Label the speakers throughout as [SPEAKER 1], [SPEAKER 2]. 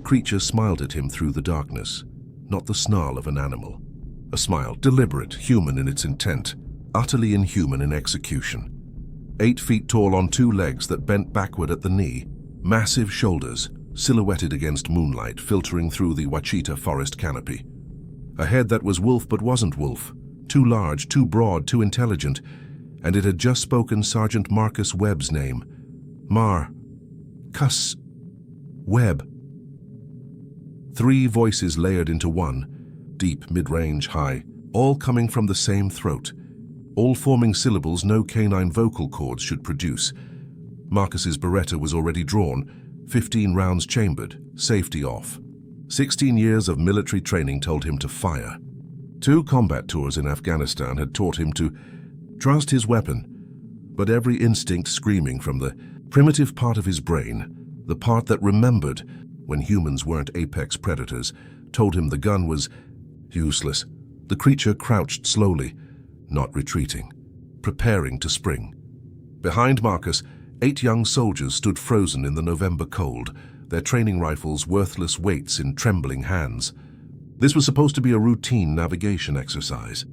[SPEAKER 1] creature smiled at him through the darkness, not the snarl of an animal. A smile, deliberate, human in its intent, utterly inhuman in execution. 8 feet tall on 2 legs that bent backward at the knee, massive shoulders, silhouetted against moonlight filtering through the Ouachita forest canopy. A head that was wolf but wasn't wolf, too large, too broad, too intelligent, and it had just spoken Sergeant Marcus Webb's name. Cuss Webb. 3 voices layered into one, deep, mid-range, high, all coming from the same throat, all forming syllables no canine vocal cords should produce. Marcus's Beretta was already drawn, 15 rounds chambered, safety off. 16 years of military training told him to fire. 2 combat tours in Afghanistan had taught him to trust his weapon, but every instinct screaming from the primitive part of his brain, the part that remembered when humans weren't apex predators, told him the gun was useless. The creature crouched slowly, not retreating, preparing to spring. Behind Marcus, 8 young soldiers stood frozen in the November cold, their training rifles worthless weights in trembling hands. This was supposed to be a routine navigation exercise.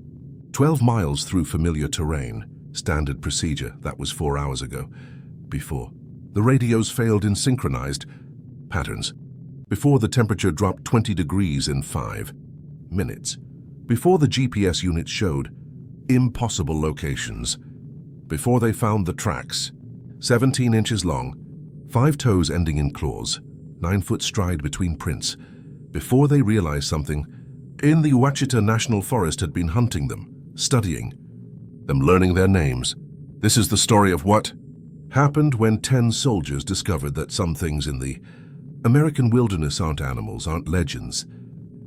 [SPEAKER 1] 12 miles through familiar terrain, standard procedure. That was 4 hours ago. Before. The radios failed in synchronized patterns. Before the temperature dropped 20 degrees in 5 minutes. Before the GPS units showed impossible locations. Before they found the tracks, 17 inches long, 5 toes ending in claws, 9-foot stride between prints. Before they realized something in the Ouachita National Forest had been hunting them, studying them, learning their names. This is the story of what happened when 10 soldiers discovered that some things in the American wilderness aren't animals, aren't legends,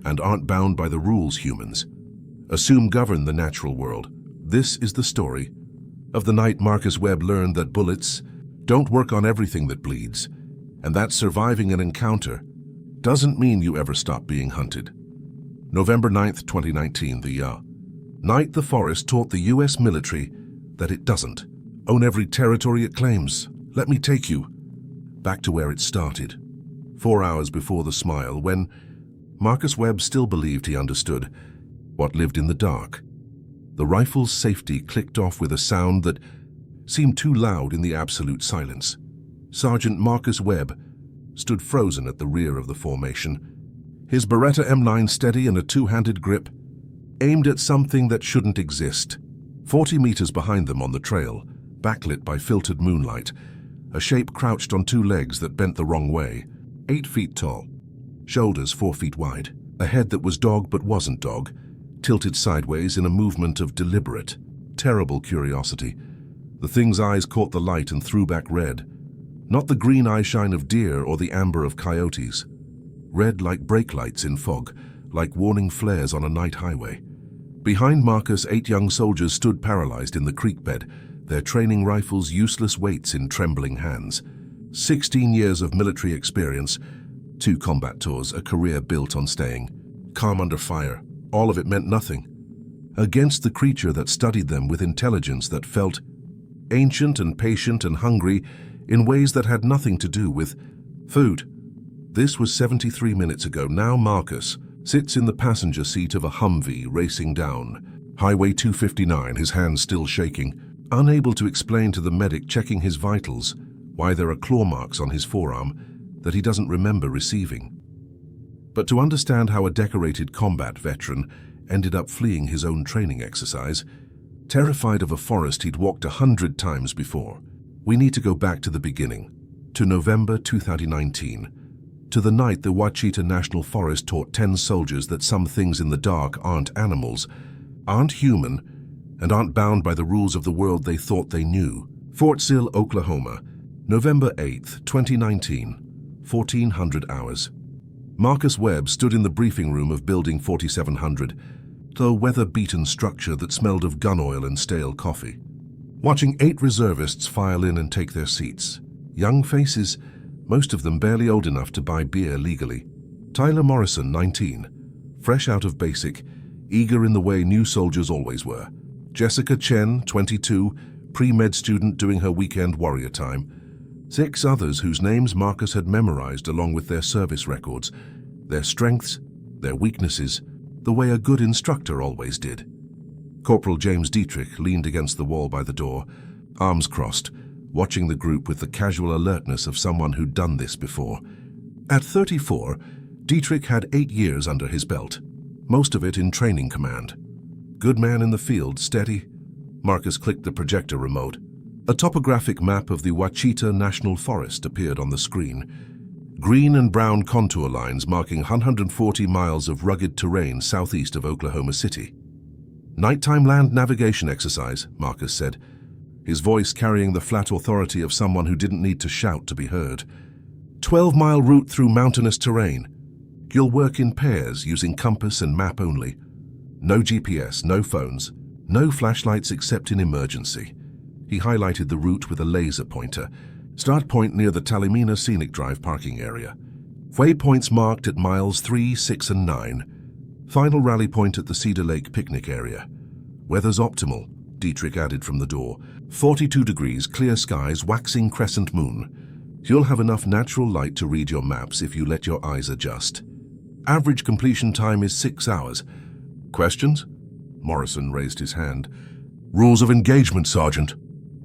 [SPEAKER 1] and aren't bound by the rules humans assume govern the natural world. This is the story of the night Marcus Webb learned that bullets don't work on everything that bleeds, and that surviving an encounter doesn't mean you ever stop being hunted. November 9th, 2019, the night the forest taught the U.S. military that it doesn't own every territory it claims. Let me take you back to where it started. 4 hours before the smile, when Marcus Webb still believed he understood what lived in the dark. The rifle's safety clicked off with a sound that seemed too loud in the absolute silence. Sergeant Marcus Webb stood frozen at the rear of the formation, his Beretta M9 steady in a 2-handed grip, aimed at something that shouldn't exist. 40 meters behind them on the trail, backlit by filtered moonlight, a shape crouched on 2 legs that bent the wrong way, 8 feet tall, shoulders 4 feet wide, a head that was dog but wasn't dog, tilted sideways in a movement of deliberate, terrible curiosity. The thing's eyes caught the light and threw back red, not the green eyeshine of deer or the amber of coyotes. Red like brake lights in fog, like warning flares on a night highway. Behind Marcus, 8 young soldiers stood paralyzed in the creek bed, their training rifles useless weights in trembling hands. 16 years of military experience, 2 combat tours, a career built on staying calm under fire. All of it meant nothing against the creature that studied them with intelligence that felt ancient and patient and hungry in ways that had nothing to do with food. This was 73 minutes ago. Now Marcus sits in the passenger seat of a Humvee racing down Highway 259, his hands still shaking, unable to explain to the medic checking his vitals why there are claw marks on his forearm that he doesn't remember receiving. But to understand how a decorated combat veteran ended up fleeing his own training exercise, terrified of a forest he'd walked 100 times before, we need to go back to the beginning, to November 2019, to the night the Ouachita National Forest taught 10 soldiers that some things in the dark aren't animals, aren't human, and aren't bound by the rules of the world they thought they knew. Fort Sill, Oklahoma, November 8th, 2019, 1400 hours. Marcus Webb stood in the briefing room of Building 4700, the weather-beaten structure that smelled of gun oil and stale coffee, watching 8 reservists file in and take their seats. Young faces, most of them barely old enough to buy beer legally. Tyler Morrison, 19, fresh out of basic, eager in the way new soldiers always were. Jessica Chen, 22, pre-med student doing her weekend warrior time. 6 others whose names Marcus had memorized along with their service records, their strengths, their weaknesses, the way a good instructor always did. Corporal James Dietrich leaned against the wall by the door, arms crossed, watching the group with the casual alertness of someone who'd done this before. At 34, Dietrich had 8 years under his belt, most of it in training command. Good man in the field, steady. Marcus clicked the projector remote. A topographic map of the Ouachita National Forest appeared on the screen. Green and brown contour lines marking 140 miles of rugged terrain southeast of Oklahoma City. Nighttime land navigation exercise, Marcus said, his voice carrying the flat authority of someone who didn't need to shout to be heard. 12-mile route through mountainous terrain. You'll work in pairs using compass and map only. No GPS, no phones, no flashlights except in emergency. He highlighted the route with a laser pointer. Start point near the Talimena Scenic Drive parking area. Waypoints marked at miles 3, 6, and 9. Final rally point at the Cedar Lake picnic area. Weather's optimal, Dietrich added from the door. 42 degrees, clear skies, waxing crescent moon. You'll have enough natural light to read your maps if you let your eyes adjust. Average completion time is 6 hours. Questions? Morrison raised his hand. Rules of engagement, Sergeant.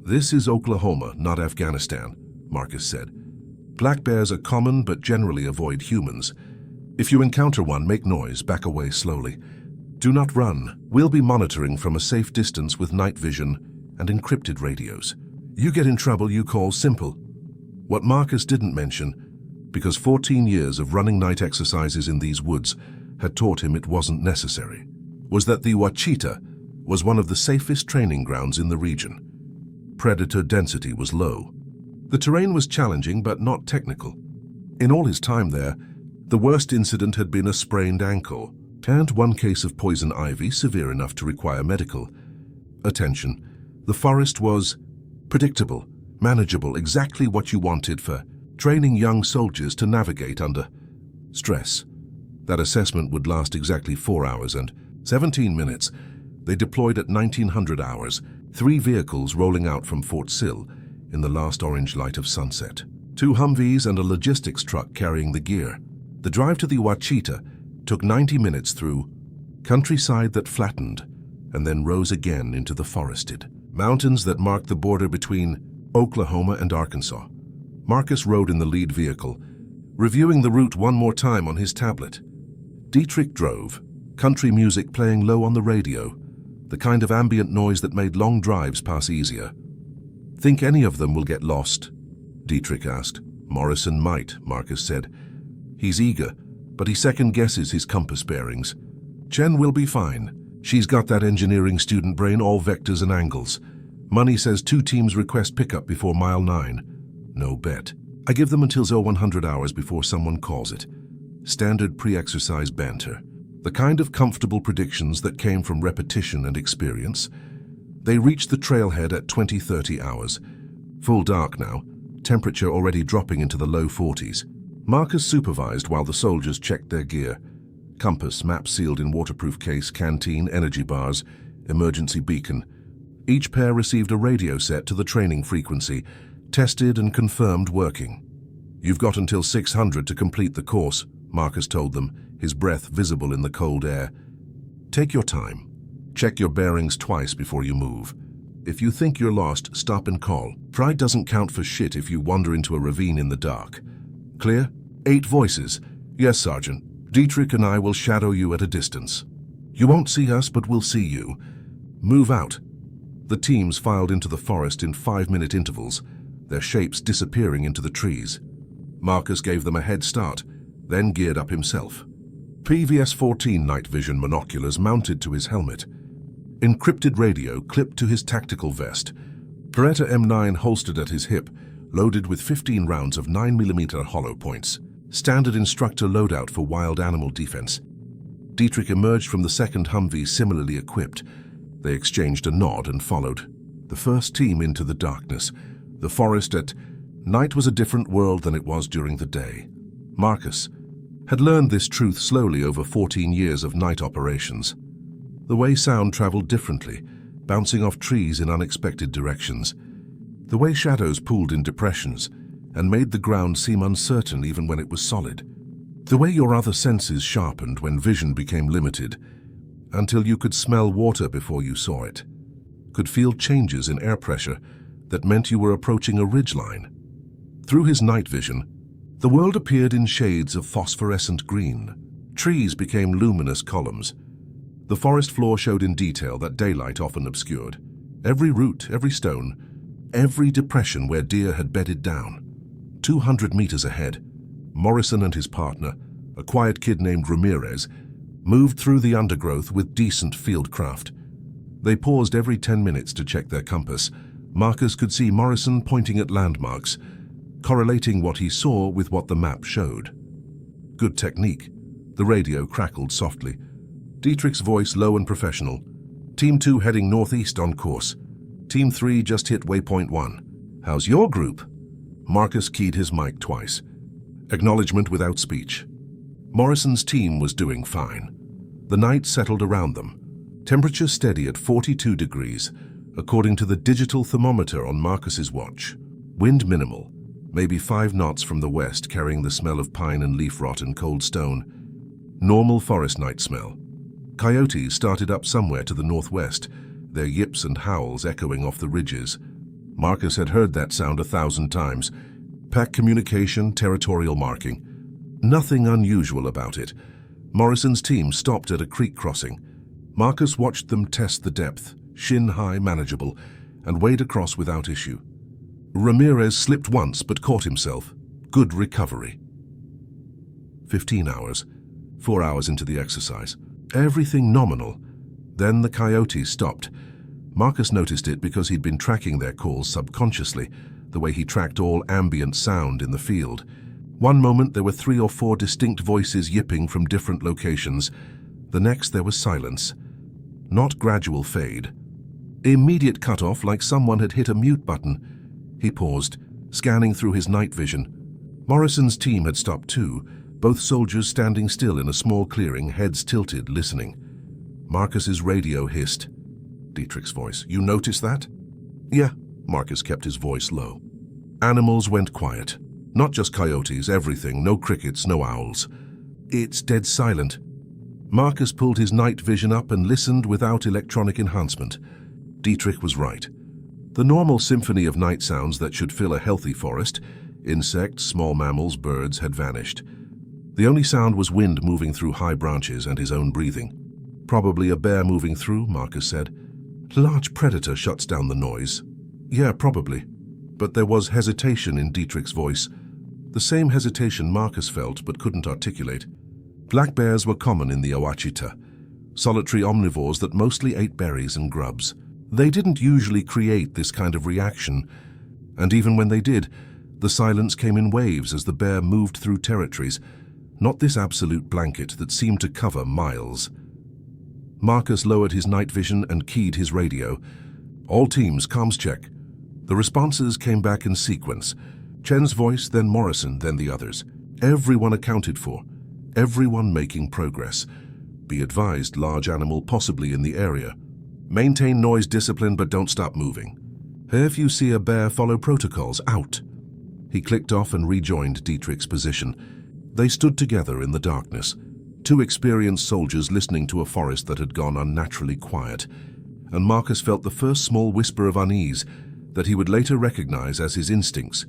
[SPEAKER 1] This is Oklahoma, not Afghanistan, Marcus said. Black bears are common but generally avoid humans. If you encounter one, make noise, back away slowly. Do not run. We'll be monitoring from a safe distance with night vision and encrypted radios. You get in trouble, you call simple. What Marcus didn't mention, because 14 years of running night exercises in these woods had taught him it wasn't necessary, was that the Ouachita was one of the safest training grounds in the region. Predator density was low. The terrain was challenging but not technical. In all his time there, the worst incident had been a sprained ankle, and one case of poison ivy severe enough to require medical attention. The forest was predictable, manageable, exactly what you wanted for training young soldiers to navigate under stress. That assessment would last exactly 4 hours and 17 minutes. They deployed at 1900 hours, 3 vehicles rolling out from Fort Sill in the last orange light of sunset. 2 Humvees and a logistics truck carrying the gear. The drive to the Ouachita took 90 minutes through countryside that flattened and then rose again into the forested mountains that marked the border between Oklahoma and Arkansas. Marcus rode in the lead vehicle, reviewing the route one more time on his tablet. Dietrich drove, country music playing low on the radio, the kind of ambient noise that made long drives pass easier. Think any of them will get lost? Dietrich asked. Morrison might, Marcus said. He's eager, but he second-guesses his compass bearings. Chen will be fine. She's got that engineering student brain, all vectors and angles. Money says 2 teams request pickup before mile 9. No bet. I give them until 0100 hours before someone calls it. Standard pre-exercise banter. The kind of comfortable predictions that came from repetition and experience. They reached the trailhead at 20:30 hours. Full dark now, temperature already dropping into the low 40s. Marcus supervised while the soldiers checked their gear. Compass, map sealed in waterproof case, canteen, energy bars, emergency beacon. Each pair received a radio set to the training frequency, tested and confirmed working. You've got until 600 to complete the course, Marcus told them, his breath visible in the cold air. Take your time. Check your bearings twice before you move. If you think you're lost, stop and call. Pride doesn't count for shit if you wander into a ravine in the dark. Clear? 8 voices. Yes, Sergeant. Dietrich and I will shadow you at a distance. You won't see us, but we'll see you. Move out. The teams filed into the forest in 5-minute intervals, their shapes disappearing into the trees. Marcus gave them a head start, then geared up himself. PVS-14 night vision monoculars mounted to his helmet. Encrypted radio clipped to his tactical vest. Beretta M9 holstered at his hip, loaded with 15 rounds of 9mm hollow points. Standard instructor loadout for wild animal defense. Dietrich emerged from the second Humvee similarly equipped. They exchanged a nod and followed. The first team into the darkness. The forest at night was a different world than it was during the day. Marcus had learned this truth slowly over 14 years of night operations. The way sound traveled differently, bouncing off trees in unexpected directions. The way shadows pooled in depressions, and made the ground seem uncertain even when it was solid. The way your other senses sharpened when vision became limited, until you could smell water before you saw it, could feel changes in air pressure that meant you were approaching a ridgeline. Through his night vision, the world appeared in shades of phosphorescent green. Trees became luminous columns. The forest floor showed in detail that daylight often obscured. Every root, every stone, every depression where deer had bedded down. 200 meters ahead, Morrison and his partner, a quiet kid named Ramirez, moved through the undergrowth with decent field craft. They paused every 10 minutes to check their compass. Marcus could see Morrison pointing at landmarks, correlating what he saw with what the map showed. Good technique. The radio crackled softly. Dietrich's voice low and professional. Team 2 heading northeast on course. Team 3 just hit waypoint 1. How's your group? Marcus keyed his mic twice. Acknowledgement without speech. Morrison's team was doing fine. The night settled around them. Temperature steady at 42 degrees, according to the digital thermometer on Marcus's watch. Wind minimal, maybe 5 knots from the west, carrying the smell of pine and leaf rot and cold stone. Normal forest night smell. Coyotes started up somewhere to the northwest, their yips and howls echoing off the ridges. Marcus had heard that sound 1,000 times. Pack communication, territorial marking. Nothing unusual about it. Morrison's team stopped at a creek crossing. Marcus watched them test the depth, shin-high manageable, and wade across without issue. Ramirez slipped once but caught himself. Good recovery. 15 hours. 4 hours into the exercise. Everything nominal. Then the coyotes stopped. Marcus noticed it because he'd been tracking their calls subconsciously, the way he tracked all ambient sound in the field. One moment there were 3 or 4 distinct voices yipping from different locations. The next there was silence. Not gradual fade. Immediate cutoff, like someone had hit a mute button. He paused, scanning through his night vision. Morrison's team had stopped too, both soldiers standing still in a small clearing, heads tilted, listening. Marcus's radio hissed. Dietrich's voice. You noticed that? Yeah, Marcus kept his voice low. Animals went quiet. Not just coyotes, everything, no crickets, no owls. It's dead silent. Marcus pulled his night vision up and listened without electronic enhancement. Dietrich was right. The normal symphony of night sounds that should fill a healthy forest, insects, small mammals, birds, had vanished. The only sound was wind moving through high branches and his own breathing. Probably a bear moving through, Marcus said. Large predator shuts down the noise. Yeah, probably. But there was hesitation in Dietrich's voice. The same hesitation Marcus felt but couldn't articulate. Black bears were common in the Ouachita, solitary omnivores that mostly ate berries and grubs. They didn't usually create this kind of reaction, and even when they did, the silence came in waves as the bear moved through territories, not this absolute blanket that seemed to cover miles. Marcus lowered his night vision and keyed his radio. All teams, comms check. The responses came back in sequence. Chen's voice, then Morrison, then the others. Everyone accounted for. Everyone making progress. Be advised, large animal possibly in the area. Maintain noise discipline but don't stop moving. If you see a bear, follow protocols. Out. He clicked off and rejoined Dietrich's position. They stood together in the darkness. 2 experienced soldiers listening to a forest that had gone unnaturally quiet. And Marcus felt the first small whisper of unease that he would later recognize as his instincts,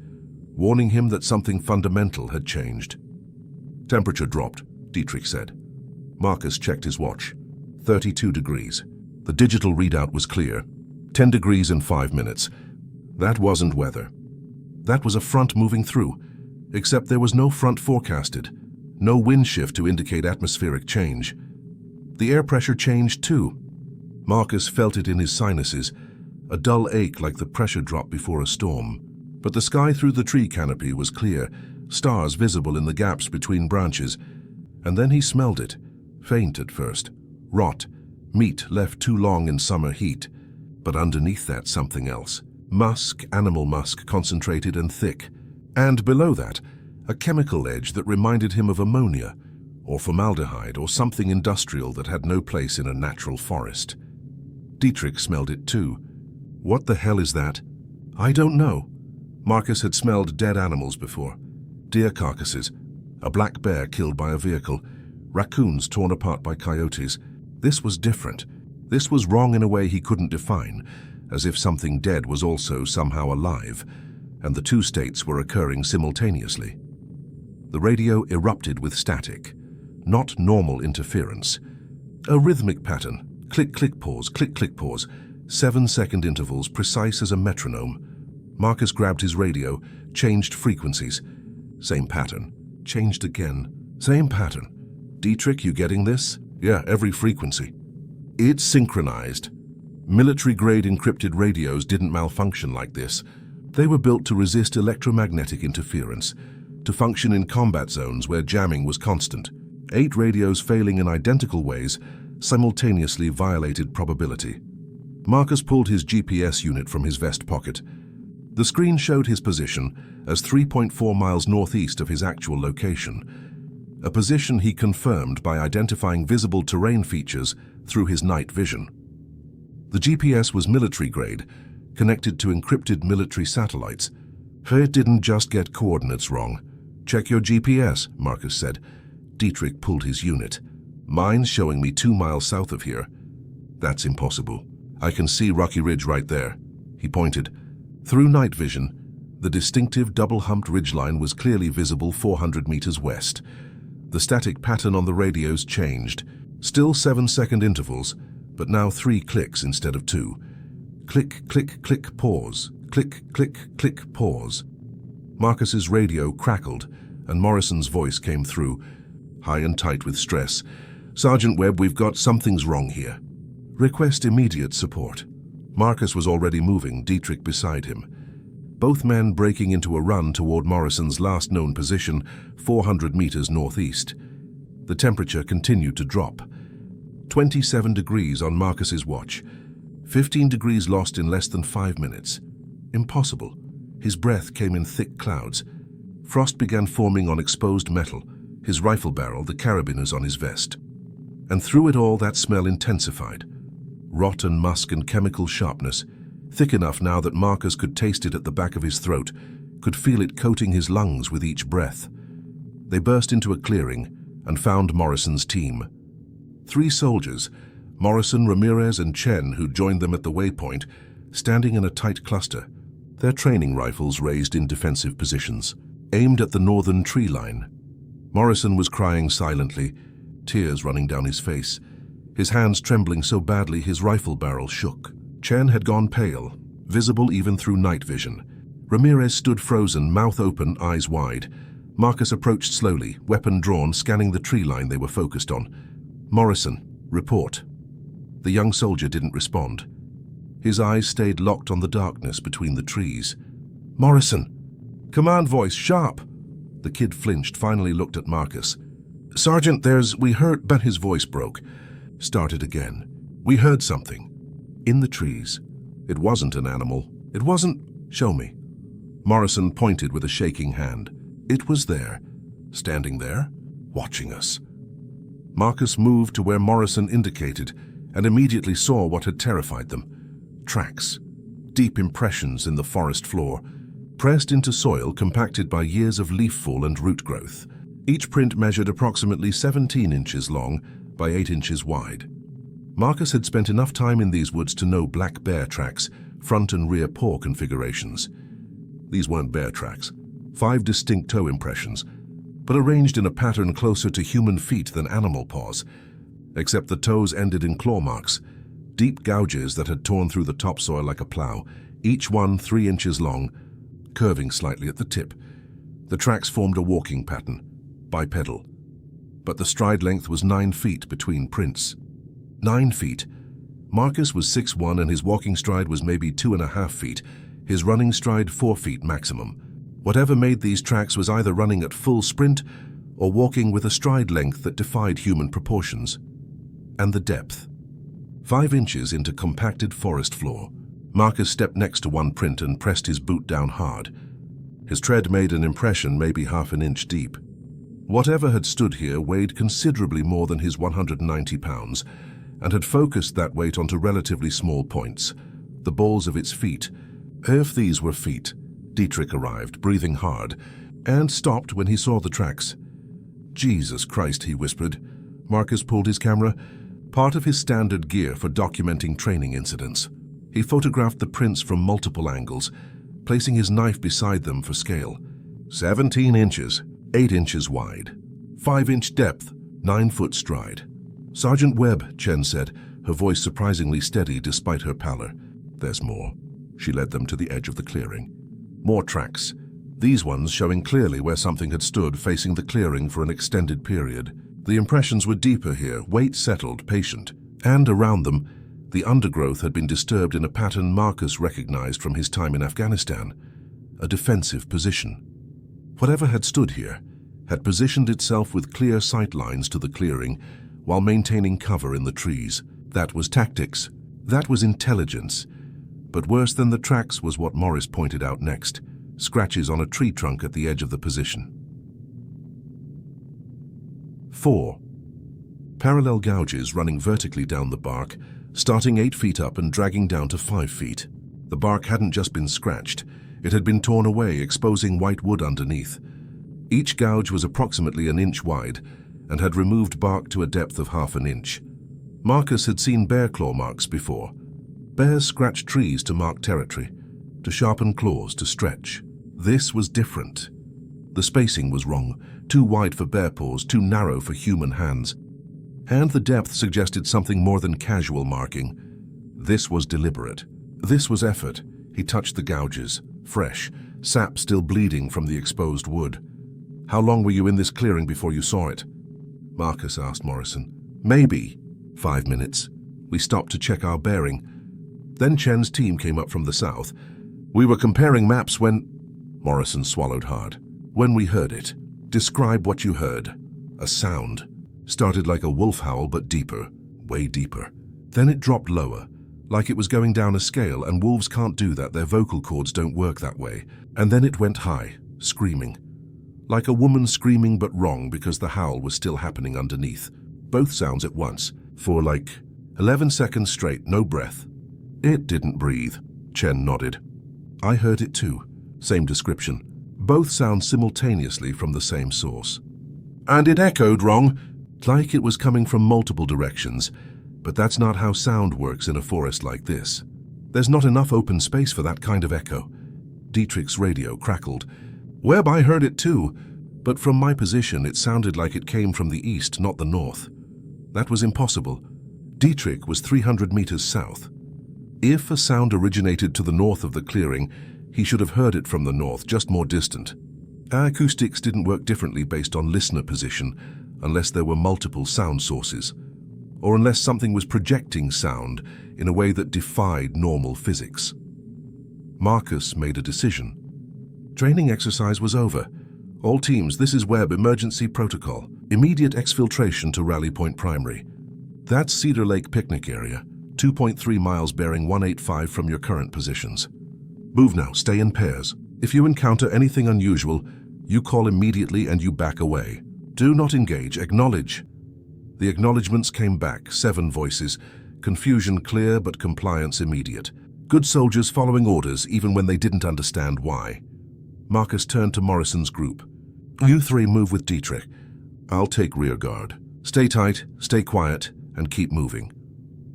[SPEAKER 1] warning him that something fundamental had changed. Temperature dropped, Dietrich said. Marcus checked his watch. 32 degrees. The digital readout was clear. 10 degrees in 5 minutes. That wasn't weather. That was a front moving through, except there was no front forecasted, no wind shift to indicate atmospheric change. The air pressure changed too. Marcus felt it in his sinuses, a dull ache like the pressure drop before a storm. But the sky through the tree canopy was clear, stars visible in the gaps between branches. And then he smelled it, faint at first, rot, meat left too long in summer heat. But underneath that, something else. Musk, animal musk, concentrated and thick. And below that, a chemical edge that reminded him of ammonia, or formaldehyde, or something industrial that had no place in a natural forest. Dietrich smelled it too. What the hell is that? I don't know. Marcus had smelled dead animals before. Deer carcasses, a black bear killed by a vehicle, raccoons torn apart by coyotes. This was different. This was wrong in a way he couldn't define, as if something dead was also somehow alive, and the two states were occurring simultaneously. The radio erupted with static, not normal interference. A rhythmic pattern, click, click, pause, click, click, pause, 7-second intervals precise as a metronome. Marcus grabbed his radio, changed frequencies. Same pattern. Changed again. Same pattern. Dietrich, you getting this? Yeah, every frequency. It's synchronized. Military-grade encrypted radios didn't malfunction like this. They were built to resist electromagnetic interference, to function in combat zones where jamming was constant. 8 radios failing in identical ways simultaneously violated probability. Marcus pulled his GPS unit from his vest pocket. The screen showed his position as 3.4 miles northeast of his actual location, a position he confirmed by identifying visible terrain features through his night vision. The GPS was military-grade, connected to encrypted military satellites. It didn't just get coordinates wrong. Check your GPS, Marcus said. Dietrich pulled his unit. Mine's showing me 2 miles south of here. That's impossible. I can see Rocky Ridge right there. He pointed. Through night vision, the distinctive double-humped ridgeline was clearly visible 400 meters west. The static pattern on the radios changed. Still 7-second intervals, but now 3 clicks instead of 2. Click, click, click, pause. Click, click, click, pause. Marcus's radio crackled, and Morrison's voice came through, high and tight with stress. Sergeant Webb, we've got something's wrong here. Request immediate support. Marcus was already moving, Dietrich beside him. Both men breaking into a run toward Morrison's last known position, 400 meters northeast. The temperature continued to drop. 27 degrees on Marcus's watch. 15 degrees lost in less than 5 minutes. Impossible. His breath came in thick clouds. Frost began forming on exposed metal, his rifle barrel, the carabiners on his vest. And through it all, that smell intensified. Rot and musk and chemical sharpness, thick enough now that Marcus could taste it at the back of his throat, could feel it coating his lungs with each breath. They burst into a clearing and found Morrison's team. 3 soldiers, Morrison, Ramirez, and Chen, who joined them at the waypoint, standing in a tight cluster, their training rifles raised in defensive positions, aimed at the northern tree line. Morrison was crying silently, tears running down his face, his hands trembling so badly his rifle barrel shook. Chen had gone pale, visible even through night vision. Ramirez stood frozen, mouth open, eyes wide. Marcus approached slowly, weapon drawn, scanning the tree line they were focused on. Morrison, report. The young soldier didn't respond. His eyes stayed locked on the darkness between the trees. Morrison! Command voice, sharp! The kid flinched, finally looked at Marcus. Sergeant, we heard, but his voice broke. Started again. We heard something. In the trees. It wasn't an animal. It wasn't... Show me. Morrison pointed with a shaking hand. It was there. Standing there, watching us. Marcus moved to where Morrison indicated and immediately saw what had terrified them. Tracks. Deep impressions in the forest floor, pressed into soil compacted by years of leaf fall and root growth. Each print measured approximately 17 inches long by 8 inches wide. Marcus had spent enough time in these woods to know black bear tracks, front and rear paw configurations. These weren't bear tracks. 5 distinct toe impressions, but arranged in a pattern closer to human feet than animal paws, except the toes ended in claw marks, deep gouges that had torn through the topsoil like a plow, each one 3 inches long, curving slightly at the tip. The tracks formed a walking pattern, bipedal, but the stride length was 9 feet between prints. 9 feet. Marcus was 6'1" and his walking stride was maybe 2.5 feet, his running stride 4 feet maximum. Whatever made these tracks was either running at full sprint or walking with a stride length that defied human proportions. And the depth. 5 inches into compacted forest floor. Marcus stepped next to one print and pressed his boot down hard. His tread made an impression maybe half an inch deep. Whatever had stood here weighed considerably more than his 190 pounds and had focused that weight onto relatively small points, the balls of its feet. If these were feet, Dietrich arrived, breathing hard, and stopped when he saw the tracks. "Jesus Christ," he whispered. Marcus pulled his camera, part of his standard gear for documenting training incidents. He photographed the prints from multiple angles, placing his knife beside them for scale. 17 inches, 8 inches wide, 5-inch depth, 9-foot stride. "Sergeant Webb," Chen said, her voice surprisingly steady despite her pallor. "There's more." She led them to the edge of the clearing. More tracks, these ones showing clearly where something had stood facing the clearing for an extended period. The impressions were deeper here, weight settled, patient. And around them, the undergrowth had been disturbed in a pattern Marcus recognized from his time in Afghanistan, a defensive position. Whatever had stood here had positioned itself with clear sight lines to the clearing while maintaining cover in the trees. That was tactics. That was intelligence. But worse than the tracks was what Morris pointed out next, scratches on a tree trunk at the edge of the position. 4. Parallel gouges running vertically down the bark, starting 8 feet up and dragging down to 5 feet. The bark hadn't just been scratched, it had been torn away, exposing white wood underneath. Each gouge was approximately an inch wide and had removed bark to a depth of half an inch. Marcus had seen bear claw marks before. Bears scratch trees to mark territory, to sharpen claws, to stretch. This was different. The spacing was wrong, too wide for bear paws, too narrow for human hands. And the depth suggested something more than casual marking. This was deliberate. This was effort. He touched the gouges, fresh, sap still bleeding from the exposed wood. "How long were you in this clearing before you saw it?" Marcus asked Morrison. "Maybe 5 minutes. We stopped to check our bearing. Then Chen's team came up from the south. We were comparing maps when—" Morrison swallowed hard. "When we heard it. Describe what you heard." "A sound. Started like a wolf howl, but deeper, way deeper. Then it dropped lower, like it was going down a scale, and wolves can't do that, their vocal cords don't work that way. And then it went high, screaming. Like a woman screaming but wrong because the howl was still happening underneath. Both sounds at once, for like 11 seconds straight, no breath. It didn't breathe." Chen nodded. "I heard it too. Same description. Both sounds simultaneously from the same source. And it echoed wrong, like it was coming from multiple directions. But that's not how sound works in a forest like this. There's not enough open space for that kind of echo." Dietrich's radio crackled. "Webb, I heard it too, but from my position it sounded like it came from the east, not the north. That was impossible. Dietrich was 300 meters south. If a sound originated to the north of the clearing, he should have heard it from the north, just more distant. Our acoustics didn't work differently based on listener position, unless there were multiple sound sources, or unless something was projecting sound in a way that defied normal physics." Marcus made a decision. Training exercise was over. "All teams, this is Webb, emergency protocol. Immediate exfiltration to Rally Point Primary. That's Cedar Lake picnic area, 2.3 miles bearing 185 from your current positions. Move now, stay in pairs. If you encounter anything unusual, you call immediately and you back away. Do not engage, acknowledge." The acknowledgements came back, 7 voices, confusion clear but compliance immediate. Good soldiers following orders even when they didn't understand why. Marcus turned to Morrison's group. "You 3 move with Dietrich. I'll take rear guard. Stay tight, stay quiet, and keep moving."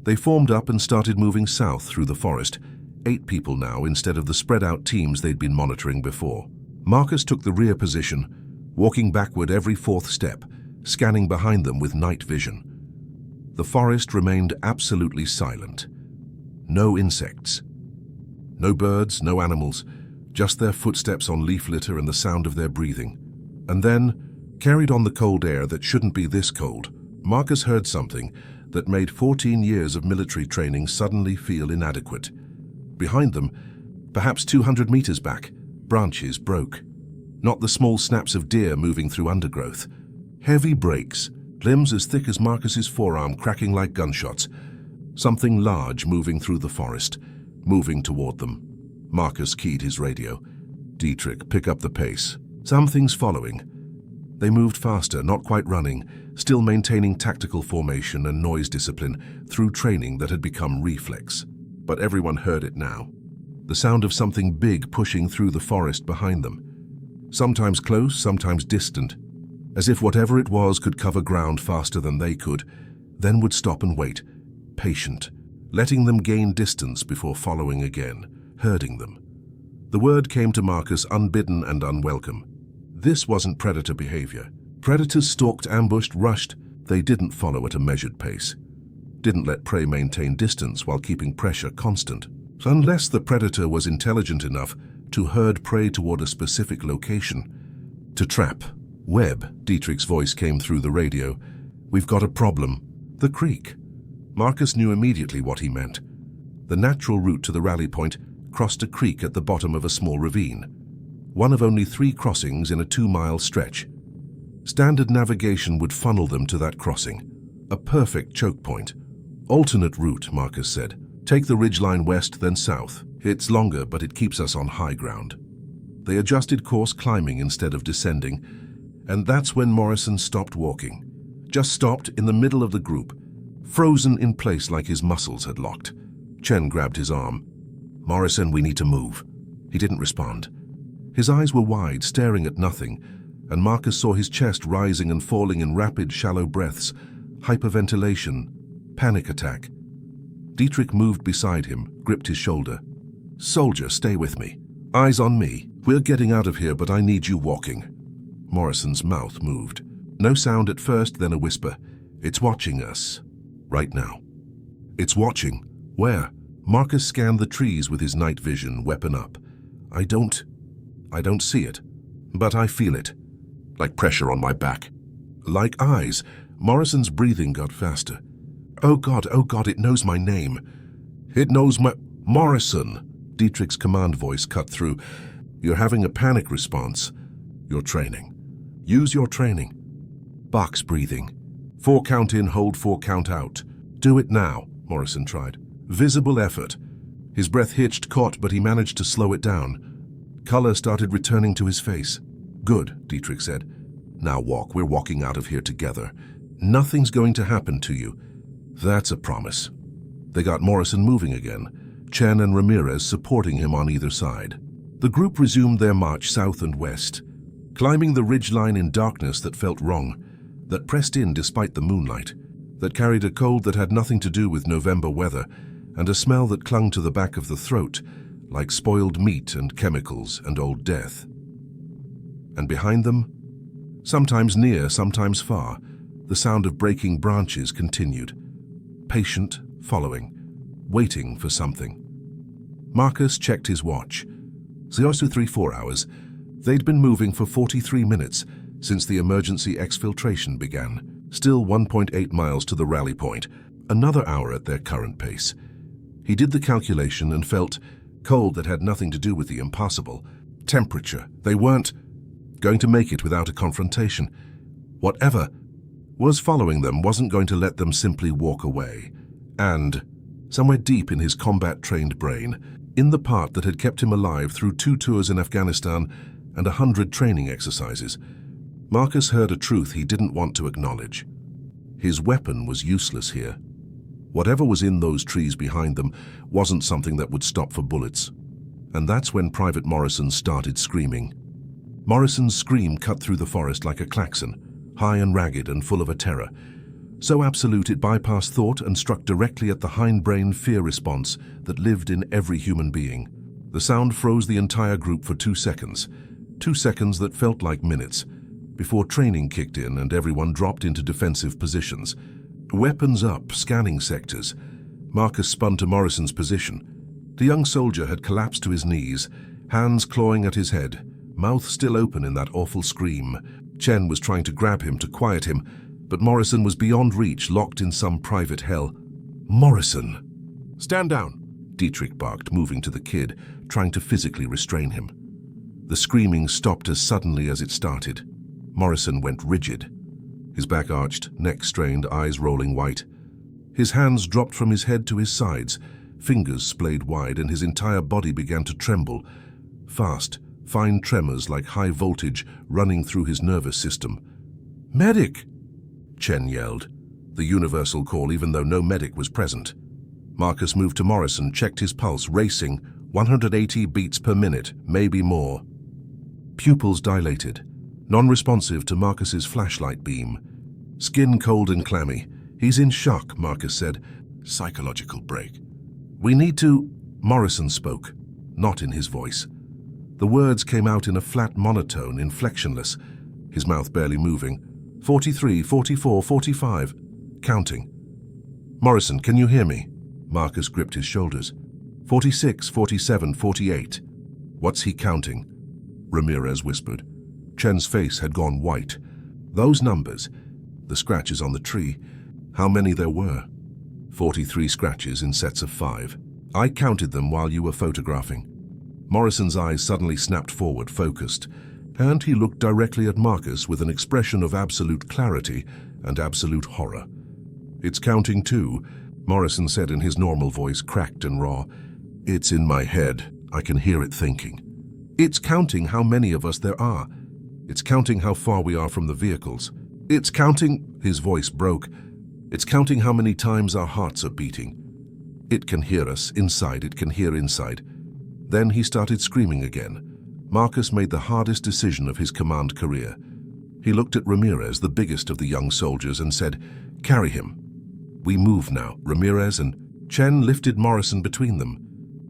[SPEAKER 1] They formed up and started moving south through the forest, 8 people now instead of the spread-out teams they'd been monitoring before. Marcus took the rear position, walking backward every 4th step, scanning behind them with night vision. The forest remained absolutely silent. No insects. No birds, no animals, just their footsteps on leaf litter and the sound of their breathing. And then, carried on the cold air that shouldn't be this cold, Marcus heard something that made 14 years of military training suddenly feel inadequate. Behind them, perhaps 200 meters back, branches broke. Not the small snaps of deer moving through undergrowth. Heavy breaks, limbs as thick as Marcus's forearm cracking like gunshots. Something large moving through the forest, moving toward them. Marcus keyed his radio. "Dietrich, pick up the pace. Something's following." They moved faster, not quite running, still maintaining tactical formation and noise discipline through training that had become reflex. But everyone heard it now. the sound of something big pushing through the forest behind them. Sometimes close, sometimes distant, as if whatever it was could cover ground faster than they could, then would stop and wait, patient, letting them gain distance before following again, herding them. The word came to Marcus unbidden and unwelcome. This wasn't predator behavior. Predators stalked, ambushed, rushed. They didn't follow at a measured pace. Didn't let prey maintain distance while keeping pressure constant. Unless the predator was intelligent enough to herd prey toward a specific location. To trap. Webb, Dietrich's voice came through the radio. We've got a problem. The creek. Marcus knew immediately what he meant. The natural route to the rally point crossed a creek at the bottom of a small ravine. One of only 3 crossings in a 2-mile stretch. Standard navigation would funnel them to that crossing. A perfect choke point. Alternate route, Marcus said. Take the ridgeline west, then south. It's longer, but it keeps us on high ground. They adjusted course, climbing instead of descending, and that's when Morrison stopped walking. Just stopped in the middle of the group, frozen in place like his muscles had locked. Chen grabbed his arm. Morrison, we need to move. He didn't respond. His eyes were wide, staring at nothing, and Marcus saw his chest rising and falling in rapid, shallow breaths, hyperventilation, panic attack. Dietrich moved beside him, gripped his shoulder. Soldier, stay with me. Eyes on me. We're getting out of here, but I need you walking. Morrison's mouth moved. No sound at first, then a whisper. It's watching us. Right now. It's watching. Where? Marcus scanned the trees with his night vision, weapon up. I don't see it, but I feel it. Like pressure on my back. Like eyes. Morrison's breathing got faster. Oh God, it knows my name. It knows my... Morrison! Dietrich's command voice cut through. You're having a panic response. You're training. Use your training. Box breathing. 4 count in, hold 4 count out. Do it now, Morrison tried. Visible effort. His breath hitched, caught, but he managed to slow it down. Color started returning to his face. Good, Dietrich said. Now walk. We're walking out of here together. Nothing's going to happen to you. That's a promise. They got Morrison moving again, Chen and Ramirez supporting him on either side. The group resumed their march south and west, climbing the ridgeline in darkness that felt wrong, that pressed in despite the moonlight, that carried a cold that had nothing to do with November weather, and a smell that clung to the back of the throat, like spoiled meat and chemicals and old death. And behind them, sometimes near, sometimes far, the sound of breaking branches continued. Patient, following, waiting for something. Marcus checked his watch. 0:34 hours. They'd been moving for 43 minutes since the emergency exfiltration began. Still 1.8 miles to the rally point, another hour at their current pace. He did the calculation and felt cold that had nothing to do with the impossible. Temperature. They weren't going to make it without a confrontation. Whatever was following them wasn't going to let them simply walk away. And, somewhere deep in his combat-trained brain, in the part that had kept him alive through 2 tours in Afghanistan and 100 training exercises, Marcus heard a truth he didn't want to acknowledge. His weapon was useless here. Whatever was in those trees behind them wasn't something that would stop for bullets. And that's when Private Morrison started screaming. Morrison's scream cut through the forest like a klaxon, high and ragged and full of a terror, so absolute it bypassed thought and struck directly at the hindbrain fear response that lived in every human being. The sound froze the entire group for 2 seconds, 2 seconds that felt like minutes, before training kicked in and everyone dropped into defensive positions. Weapons up, scanning sectors. Marcus spun to Morrison's position. The young soldier had collapsed to his knees, hands clawing at his head, mouth still open in that awful scream. Chen was trying to grab him to quiet him, but Morrison was beyond reach, locked in some private hell. Morrison! Stand down, Dietrich barked, moving to the kid, trying to physically restrain him. The screaming stopped as suddenly as it started. Morrison went rigid. His back arched, neck strained, eyes rolling white. His hands dropped from his head to his sides, fingers splayed wide, and his entire body began to tremble. Fast, fine tremors like high voltage running through his nervous system. Medic! Chen yelled, the universal call even though no medic was present. Marcus moved to Morrison, checked his pulse, racing, 180 beats per minute, maybe more. Pupils dilated, non-responsive to Marcus's flashlight beam. Skin cold and clammy. He's in shock, Marcus said. Psychological break. We need to... Morrison spoke, not in his voice. The words came out in a flat monotone, inflectionless, his mouth barely moving. 43, 44, 45. Counting. Morrison, can you hear me? Marcus gripped his shoulders. 46, 47, 48. What's he counting? Ramirez whispered. Chen's face had gone white. Those numbers, the scratches on the tree, how many there were? 43 scratches in sets of 5. I counted them while you were photographing. Morrison's eyes suddenly snapped forward, focused, and he looked directly at Marcus with an expression of absolute clarity and absolute horror. It's counting too, Morrison said in his normal voice, cracked and raw. It's in my head. I can hear it thinking. It's counting how many of us there are. It's counting how far we are from the vehicles. It's counting, his voice broke. It's counting how many times our hearts are beating. It can hear us inside, it can hear inside. Then he started screaming again. Marcus made the hardest decision of his command career. He looked at Ramirez, the biggest of the young soldiers, and said, "Carry him." We move now. Ramirez and Chen lifted Morrison between them.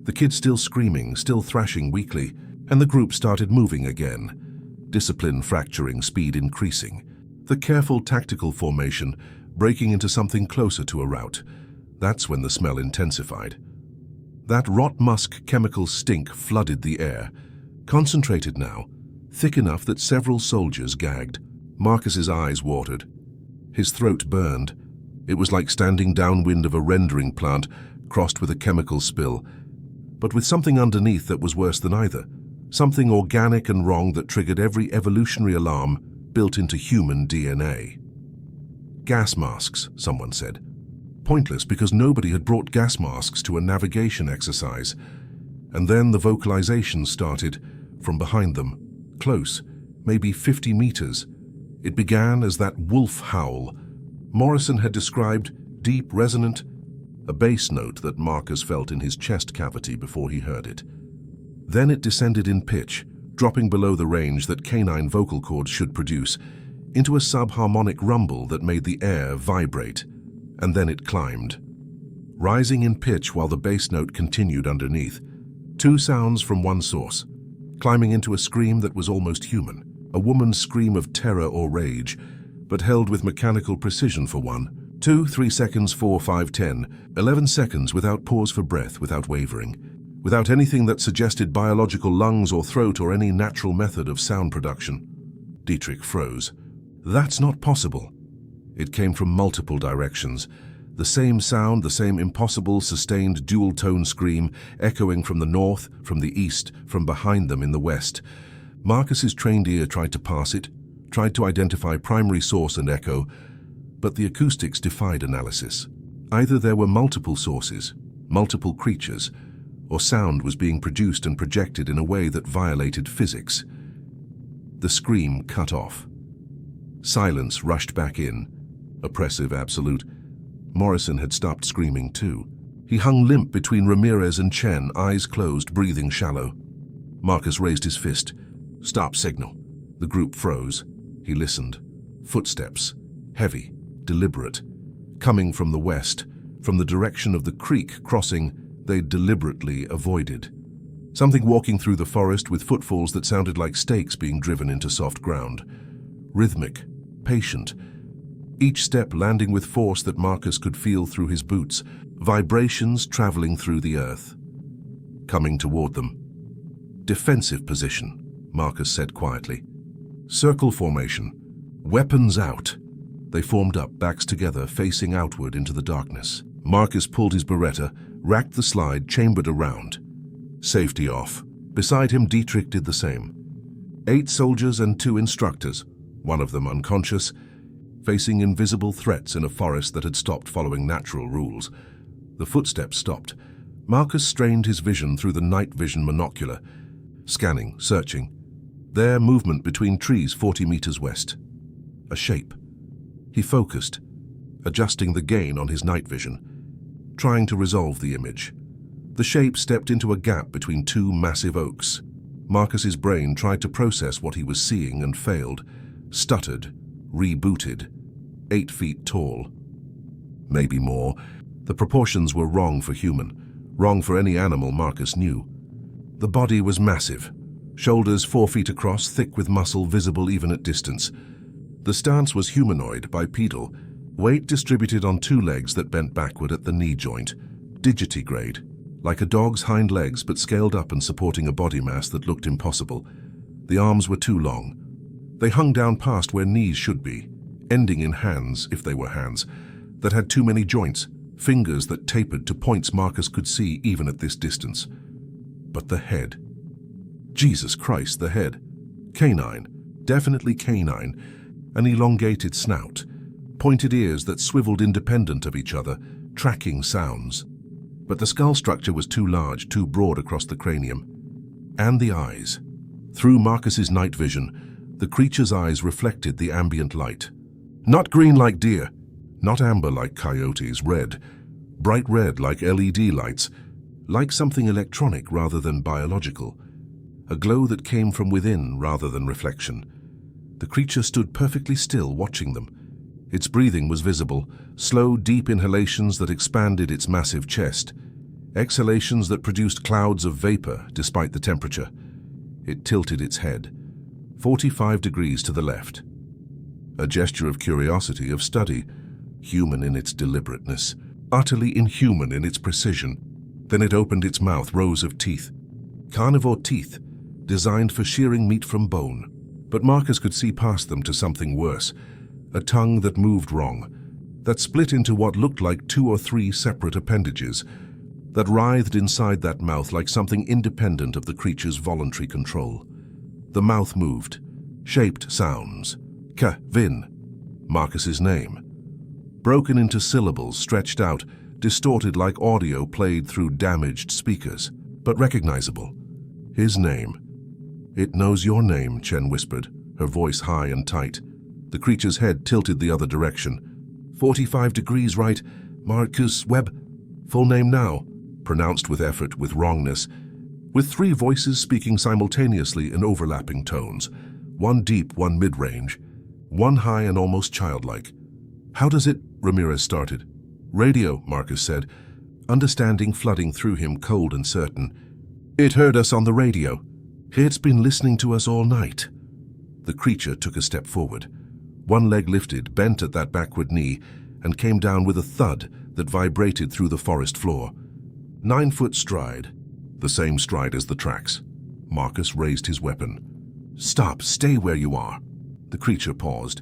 [SPEAKER 1] The kid still screaming, still thrashing weakly, and the group started moving again. Discipline fracturing, speed increasing. The careful tactical formation breaking into something closer to a rout. That's when the smell intensified. That rot musk chemical stink flooded the air, concentrated now, thick enough that several soldiers gagged. Marcus's eyes watered. His throat burned. It was like standing downwind of a rendering plant crossed with a chemical spill, but with something underneath that was worse than either. Something organic and wrong that triggered every evolutionary alarm built into human DNA. Gas masks, someone said. Pointless because nobody had brought gas masks to a navigation exercise. And then the vocalization started from behind them, close, maybe 50 meters. It began as that wolf howl Morrison had described, deep, resonant, a bass note that Marcus felt in his chest cavity before he heard it. Then it descended in pitch, dropping below the range that canine vocal cords should produce, into a subharmonic rumble that made the air vibrate, and then it climbed, rising in pitch while the bass note continued underneath. 2 sounds from one source, climbing into a scream that was almost human, a woman's scream of terror or rage, but held with mechanical precision for 1, 2, 3 seconds, 4, 5, 10, 11 seconds without pause for breath, without wavering, without anything that suggested biological lungs or throat or any natural method of sound production. Dietrich froze. That's not possible. It came from multiple directions. The same sound, the same impossible, sustained dual-tone scream, echoing from the north, from the east, from behind them in the west. Marcus's trained ear tried to parse it, tried to identify primary source and echo, but the acoustics defied analysis. Either there were multiple sources, multiple creatures, or sound was being produced and projected in a way that violated physics. The scream cut off. Silence rushed back in, oppressive, absolute. Morrison had stopped screaming too. He hung limp between Ramirez and Chen, eyes closed, breathing shallow. Marcus raised his fist. Stop signal. The group froze. He listened. Footsteps, heavy, deliberate, coming from the west, from the direction of the creek crossing they'd deliberately avoided. Something walking through the forest with footfalls that sounded like stakes being driven into soft ground. Rhythmic, patient, each step landing with force that Marcus could feel through his boots, vibrations traveling through the earth. Coming toward them. Defensive position, Marcus said quietly. Circle formation. Weapons out. They formed up, backs together, facing outward into the darkness. Marcus pulled his Beretta, racked the slide, chambered around. Safety off. Beside him, Dietrich did the same. 8 soldiers and 2 instructors, one of them unconscious, facing invisible threats in a forest that had stopped following natural rules. The footsteps stopped. Marcus strained his vision through the night vision monocular, scanning, searching. There, movement between trees 40 meters west. A shape. He focused, adjusting the gain on his night vision, trying to resolve the image. The shape stepped into a gap between two massive oaks. Marcus's brain tried to process what he was seeing and failed, stuttered, rebooted. 8 feet tall. Maybe more. The proportions were wrong for human, wrong for any animal Marcus knew. The body was massive, shoulders 4 feet across, thick with muscle visible even at distance. The stance was humanoid, bipedal, weight distributed on 2 legs that bent backward at the knee joint, digitigrade, like a dog's hind legs but scaled up and supporting a body mass that looked impossible. The arms were too long. They hung down past where knees should be, ending in hands, if they were hands, that had too many joints, fingers that tapered to points Marcus could see even at this distance. But the head. Jesus Christ, the head. Canine, definitely canine, an elongated snout, pointed ears that swiveled independent of each other, tracking sounds. But the skull structure was too large, too broad across the cranium. And the eyes. Through Marcus's night vision, the creature's eyes reflected the ambient light. Not green like deer, not amber like coyotes, red, bright red like LED lights, like something electronic rather than biological, a glow that came from within rather than reflection. The creature stood perfectly still, watching them. Its breathing was visible, slow, deep inhalations that expanded its massive chest, exhalations that produced clouds of vapor despite the temperature. It tilted its head, 45 degrees to the left. A gesture of curiosity, of study, human in its deliberateness, utterly inhuman in its precision. Then it opened its mouth, rows of teeth. Carnivore teeth, designed for shearing meat from bone. But Marcus could see past them to something worse, a tongue that moved wrong, that split into what looked like 2 or 3 separate appendages, that writhed inside that mouth like something independent of the creature's voluntary control. The mouth moved, shaped sounds. Ka-Vin, Marcus's name. Broken into syllables, stretched out, distorted like audio played through damaged speakers, but recognizable. His name. It knows your name, Chen whispered, her voice high and tight. The creature's head tilted the other direction. 45 degrees right, Marcus Webb. Full name now, pronounced with effort, with wrongness, with 3 voices speaking simultaneously in overlapping tones, one deep, one mid-range, one high and almost childlike. How does it? Ramirez started. Radio, Marcus said, understanding flooding through him, cold and certain. It heard us on the radio. It's been listening to us all night. The creature took a step forward. One leg lifted, bent at that backward knee, and came down with a thud that vibrated through the forest floor. 9-foot stride, the same stride as the tracks. Marcus raised his weapon. Stop, stay where you are. The creature paused,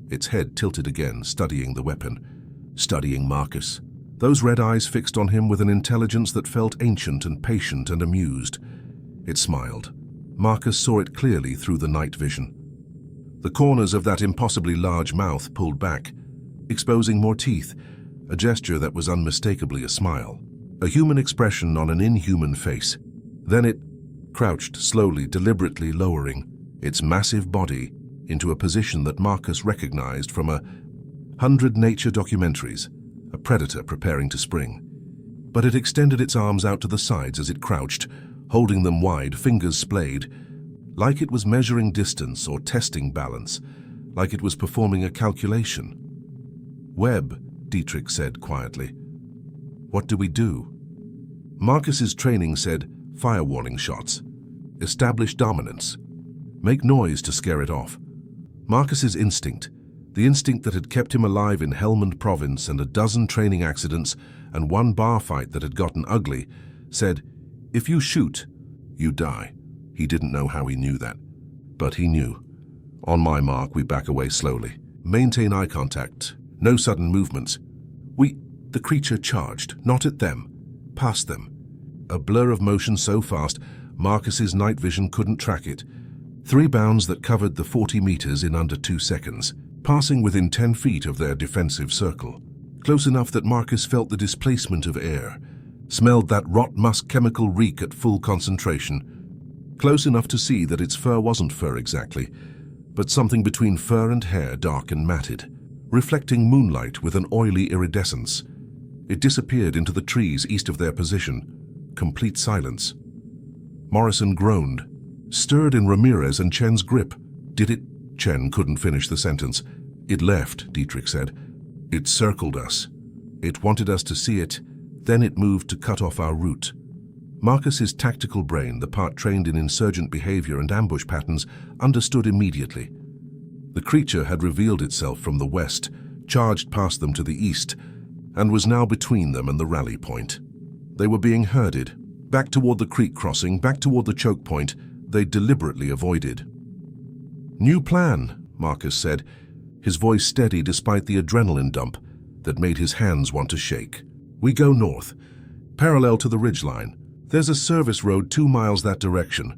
[SPEAKER 1] its head tilted again, studying the weapon, studying Marcus. Those red eyes fixed on him with an intelligence that felt ancient and patient and amused. It smiled. Marcus saw it clearly through the night vision. The corners of that impossibly large mouth pulled back, exposing more teeth, a gesture that was unmistakably a smile, a human expression on an inhuman face. Then it crouched, slowly, deliberately lowering its massive body into a position that Marcus recognized from 100 nature documentaries, a predator preparing to spring. But it extended its arms out to the sides as it crouched, holding them wide, fingers splayed, like it was measuring distance or testing balance, like it was performing a calculation. Webb, Dietrich said quietly. What do we do? Marcus's training said fire warning shots, establish dominance, make noise to scare it off. Marcus's instinct, the instinct that had kept him alive in Helmand Province and a dozen training accidents and 1 bar fight that had gotten ugly, said, if you shoot, you die. He didn't know how he knew that, but he knew. On my mark, we back away slowly. Maintain eye contact, no sudden movements. The creature charged, not at them, past them. A blur of motion so fast, Marcus's night vision couldn't track it. 3 bounds that covered the 40 meters in under 2 seconds, passing within 10 feet of their defensive circle. Close enough that Marcus felt the displacement of air, smelled that rot musk chemical reek at full concentration. Close enough to see that its fur wasn't fur exactly, but something between fur and hair, dark and matted, reflecting moonlight with an oily iridescence. It disappeared into the trees east of their position, Complete silence. Morrison groaned, stirred in Ramirez and Chen's grip. Did it? Chen couldn't finish the sentence. It left, Dietrich said. It circled us. It wanted us to see it, then it moved to cut off our route. Marcus's tactical brain, the part trained in insurgent behavior and ambush patterns, understood immediately. The creature had revealed itself from the west, charged past them to the east, and was now between them and the rally point. They were being herded, back toward the creek crossing, back toward the choke point they deliberately avoided. "New plan," Marcus said, his voice steady despite the adrenaline dump that made his hands want to shake. "We go north, parallel to the ridgeline. There's a service road 2 miles that direction.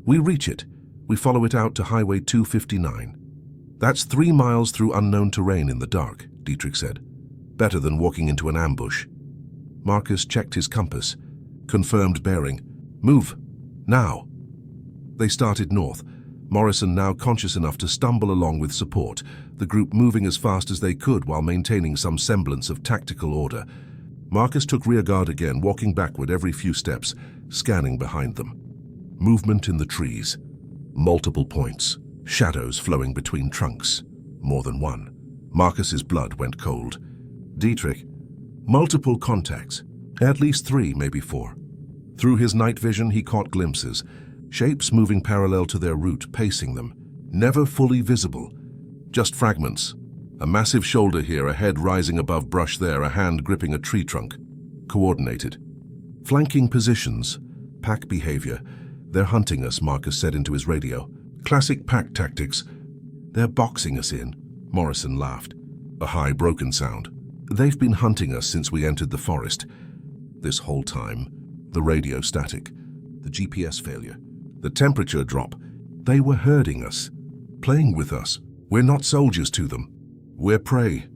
[SPEAKER 1] We reach it. We follow it out to Highway 259. That's 3 miles through unknown terrain in the dark," Dietrich said. "Better than walking into an ambush." Marcus checked his compass, confirmed bearing. "Move. Now." They started north, Morrison now conscious enough to stumble along with support, the group moving as fast as they could while maintaining some semblance of tactical order. Marcus took rear guard again, walking backward every few steps, scanning behind them. Movement in the trees. Multiple points. Shadows flowing between trunks. More than one. Marcus's blood went cold. "Dietrich, multiple contacts. At least 3, maybe 4. Through his night vision he caught glimpses. Shapes moving parallel to their route, pacing them. Never fully visible. Just fragments. A massive shoulder here, a head rising above brush there, a hand gripping a tree trunk. Coordinated. Flanking positions. Pack behavior. They're hunting us, Marcus said into his radio. Classic pack tactics. They're boxing us in." Morrison laughed. A high, broken sound. "They've been hunting us since we entered the forest. This whole time. The radio static. The GPS failure. The temperature drop. They were herding us. Playing with us. We're not soldiers to them. We're prey."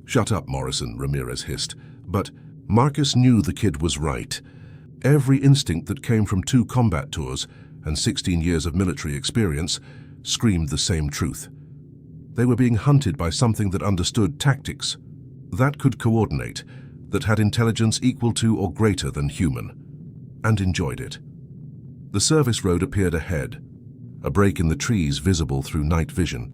[SPEAKER 1] "Shut up, Morrison," Ramirez hissed. But Marcus knew the kid was right. Every instinct that came from 2 combat tours and 16 years of military experience screamed the same truth. They were being hunted by something that understood tactics, that could coordinate, that had intelligence equal to or greater than human, and enjoyed it. The service road appeared ahead, a break in the trees visible through night vision.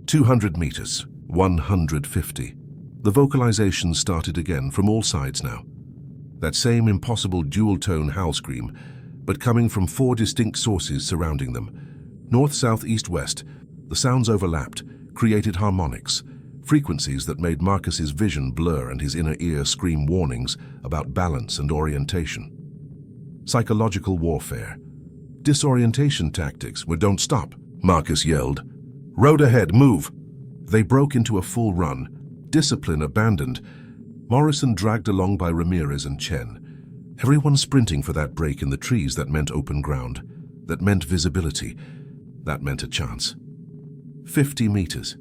[SPEAKER 1] 200 meters, 150. The vocalizations started again from all sides now. That same impossible dual-tone howl scream, but coming from 4 distinct sources surrounding them. North, south, east, west, the sounds overlapped, created harmonics, frequencies that made Marcus's vision blur and his inner ear scream warnings about balance and orientation. Psychological warfare. Disorientation tactics were "Don't stop," Marcus yelled. "Road ahead, move." They broke into a full run, discipline abandoned. Morrison dragged along by Ramirez and Chen. Everyone sprinting for that break in the trees that meant open ground, that meant visibility, that meant a chance. 50 meters.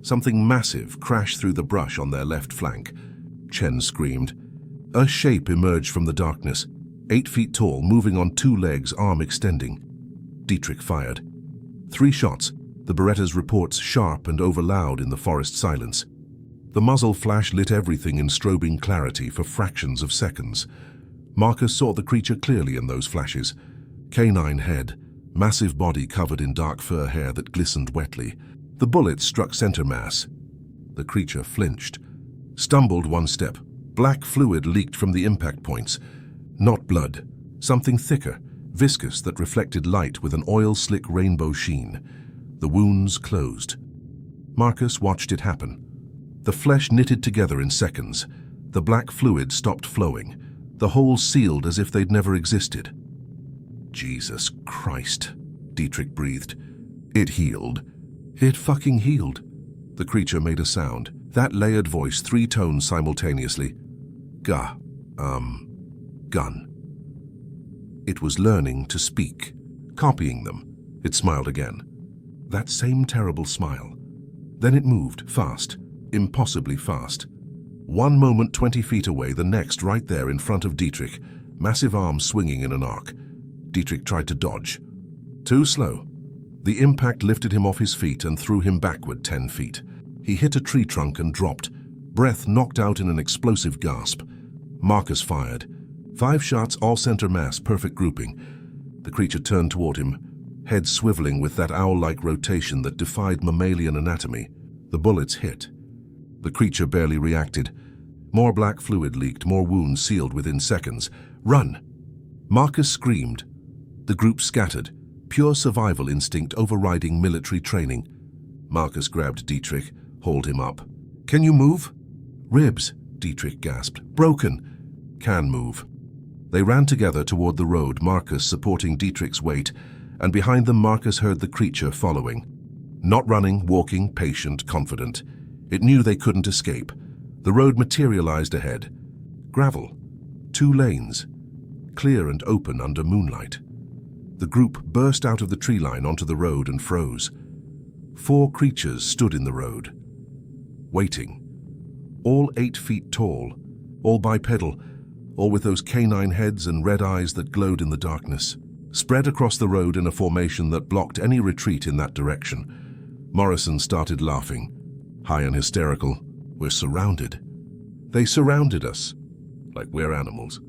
[SPEAKER 1] Something massive crashed through the brush on their left flank. Chen screamed. A shape emerged from the darkness, 8 feet tall, moving on 2 legs, arm extending. Dietrich fired. 3 shots, the Beretta's reports sharp and overloud in the forest silence. The muzzle flash lit everything in strobing clarity for fractions of seconds. Marcus saw the creature clearly in those flashes. Canine head, massive body covered in dark fur hair that glistened wetly. The bullet struck center mass. The creature flinched, stumbled 1 step. Black fluid leaked from the impact points. Not blood, something thicker, viscous that reflected light with an oil-slick rainbow sheen. The wounds closed. Marcus watched it happen. The flesh knitted together in seconds. The black fluid stopped flowing. The holes sealed as if they'd never existed. "Jesus Christ," Dietrich breathed. It healed. It fucking healed. The creature made a sound. That layered voice, 3 tones simultaneously. Gun. It was learning to speak, copying them. It smiled again. That same terrible smile. Then it moved, fast, impossibly fast. One moment 20 feet away, the next right there in front of Dietrich, massive arms swinging in an arc. Dietrich tried to dodge. Too slow. The impact lifted him off his feet and threw him backward 10 feet. He hit a tree trunk and dropped, breath knocked out in an explosive gasp. Marcus fired. 5 shots, all center mass, perfect grouping. The creature turned toward him, head swiveling with that owl-like rotation that defied mammalian anatomy. The bullets hit. The creature barely reacted. More black fluid leaked, more wounds sealed within seconds. "Run!" Marcus screamed. The group scattered, pure survival instinct overriding military training. Marcus grabbed Dietrich, hauled him up. "Can you move?" "Ribs," Dietrich gasped. "Broken." "Can move." They ran together toward the road, Marcus supporting Dietrich's weight, and behind them Marcus heard the creature following. Not running, walking, patient, confident. It knew they couldn't escape. The road materialized ahead. Gravel. 2 lanes. Clear and open under moonlight. The group burst out of the tree line onto the road and froze. 4 creatures stood in the road, waiting. All 8 feet tall, all bipedal, all with those canine heads and red eyes that glowed in the darkness, spread across the road in a formation that blocked any retreat in that direction. Morrison started laughing, high and hysterical. "We're surrounded." "They surrounded us. Like we're animals.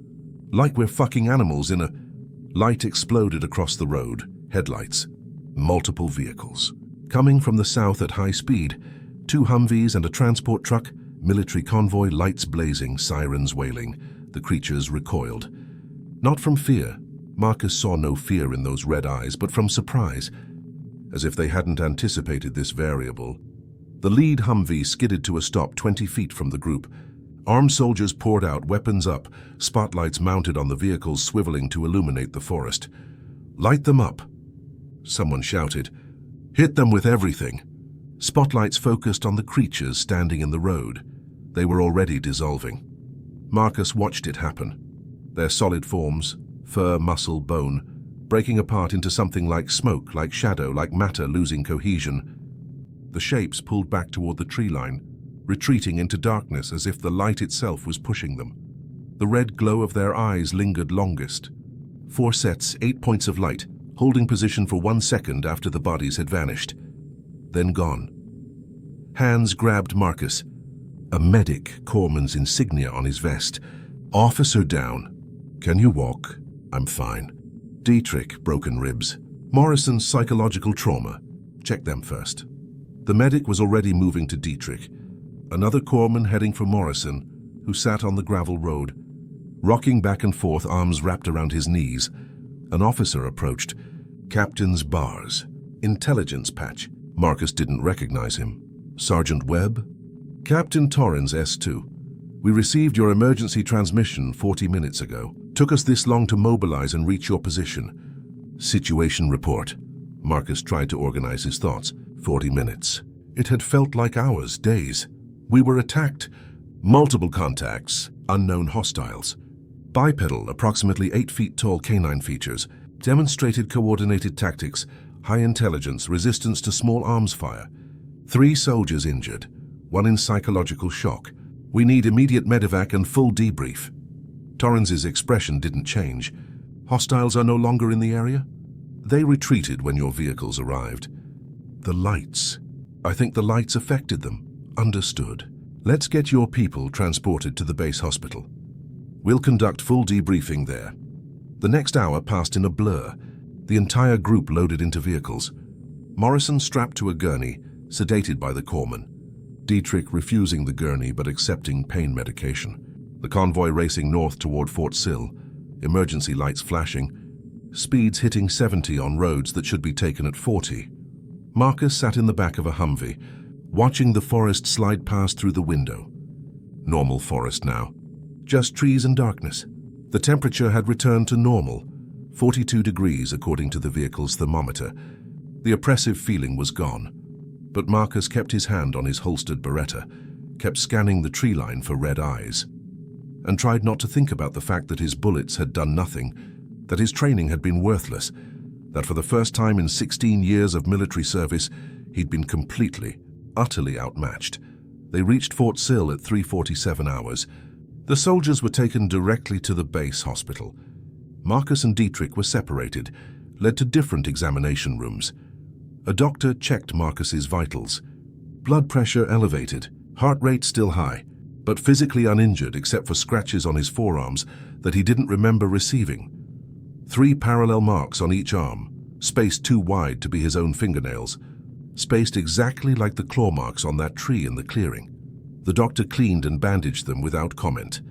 [SPEAKER 1] Like we're fucking animals in a..." Light exploded across the road, headlights. Multiple vehicles. Coming from the south at high speed, 2 Humvees and a transport truck, military convoy, lights blazing, sirens wailing. The creatures recoiled. Not from fear. Marcus saw no fear in those red eyes, but from surprise, as if they hadn't anticipated this variable. The lead Humvee skidded to a stop 20 feet from the group. Armed soldiers poured out, weapons up, spotlights mounted on the vehicles swiveling to illuminate the forest. "Light them up," someone shouted. "Hit them with everything." Spotlights focused on the creatures standing in the road. They were already dissolving. Marcus watched it happen. Their solid forms, fur, muscle, bone, breaking apart into something like smoke, like shadow, like matter losing cohesion. The shapes pulled back toward the tree line, retreating into darkness as if the light itself was pushing them. The red glow of their eyes lingered longest. 4 sets, 8 points of light, holding position for 1 second after the bodies had vanished. Then gone. Hands grabbed Marcus. A medic, corpsman's insignia on his vest. "Officer down." "Can you walk?" "I'm fine." Dietrich, broken ribs. Morrison's psychological trauma. Check them first. The medic was already moving to Dietrich. Another corpsman heading for Morrison, who sat on the gravel road. Rocking back and forth, arms wrapped around his knees. An officer approached. Captain's bars. Intelligence patch. Marcus didn't recognize him. "Sergeant Webb?" "Captain Torrens, S2. We received your emergency transmission 40 minutes ago. Took us this long to mobilize and reach your position." "Situation report." Marcus tried to organize his thoughts. 40 minutes. It had felt like hours, days. "We were attacked. Multiple contacts. Unknown hostiles. Bipedal, approximately 8 feet tall canine features. Demonstrated coordinated tactics, high intelligence, resistance to small arms fire. 3 soldiers injured. 1 in psychological shock. We need immediate medevac and full debrief." Torrens's expression didn't change. "Hostiles are no longer in the area?" "They retreated when your vehicles arrived." "The lights. I think the lights affected them." "Understood. Let's get your people transported to the base hospital. We'll conduct full debriefing there." The next hour passed in a blur. The entire group loaded into vehicles. Morrison strapped to a gurney, sedated by the corpsman. Dietrich refusing the gurney but accepting pain medication. The convoy racing north toward Fort Sill, emergency lights flashing, speeds hitting 70 on roads that should be taken at 40. Marcus sat in the back of a Humvee, watching the forest slide past through the window. Normal forest now. Just trees and darkness. The temperature had returned to normal, 42 degrees according to the vehicle's thermometer. The oppressive feeling was gone. But Marcus kept his hand on his holstered Beretta, kept scanning the tree line for red eyes, and tried not to think about the fact that his bullets had done nothing, that his training had been worthless, that for the first time in 16 years of military service, he'd been completely, utterly outmatched. They reached Fort Sill at 3:47 hours. The soldiers were taken directly to the base hospital. Marcus and Dietrich were separated, led to different examination rooms. A doctor checked Marcus's vitals. Blood pressure elevated, heart rate still high. but physically uninjured except for scratches on his forearms that he didn't remember receiving. 3 parallel marks on each arm, spaced too wide to be his own fingernails, spaced exactly like the claw marks on that tree in the clearing. The doctor cleaned and bandaged them without comment.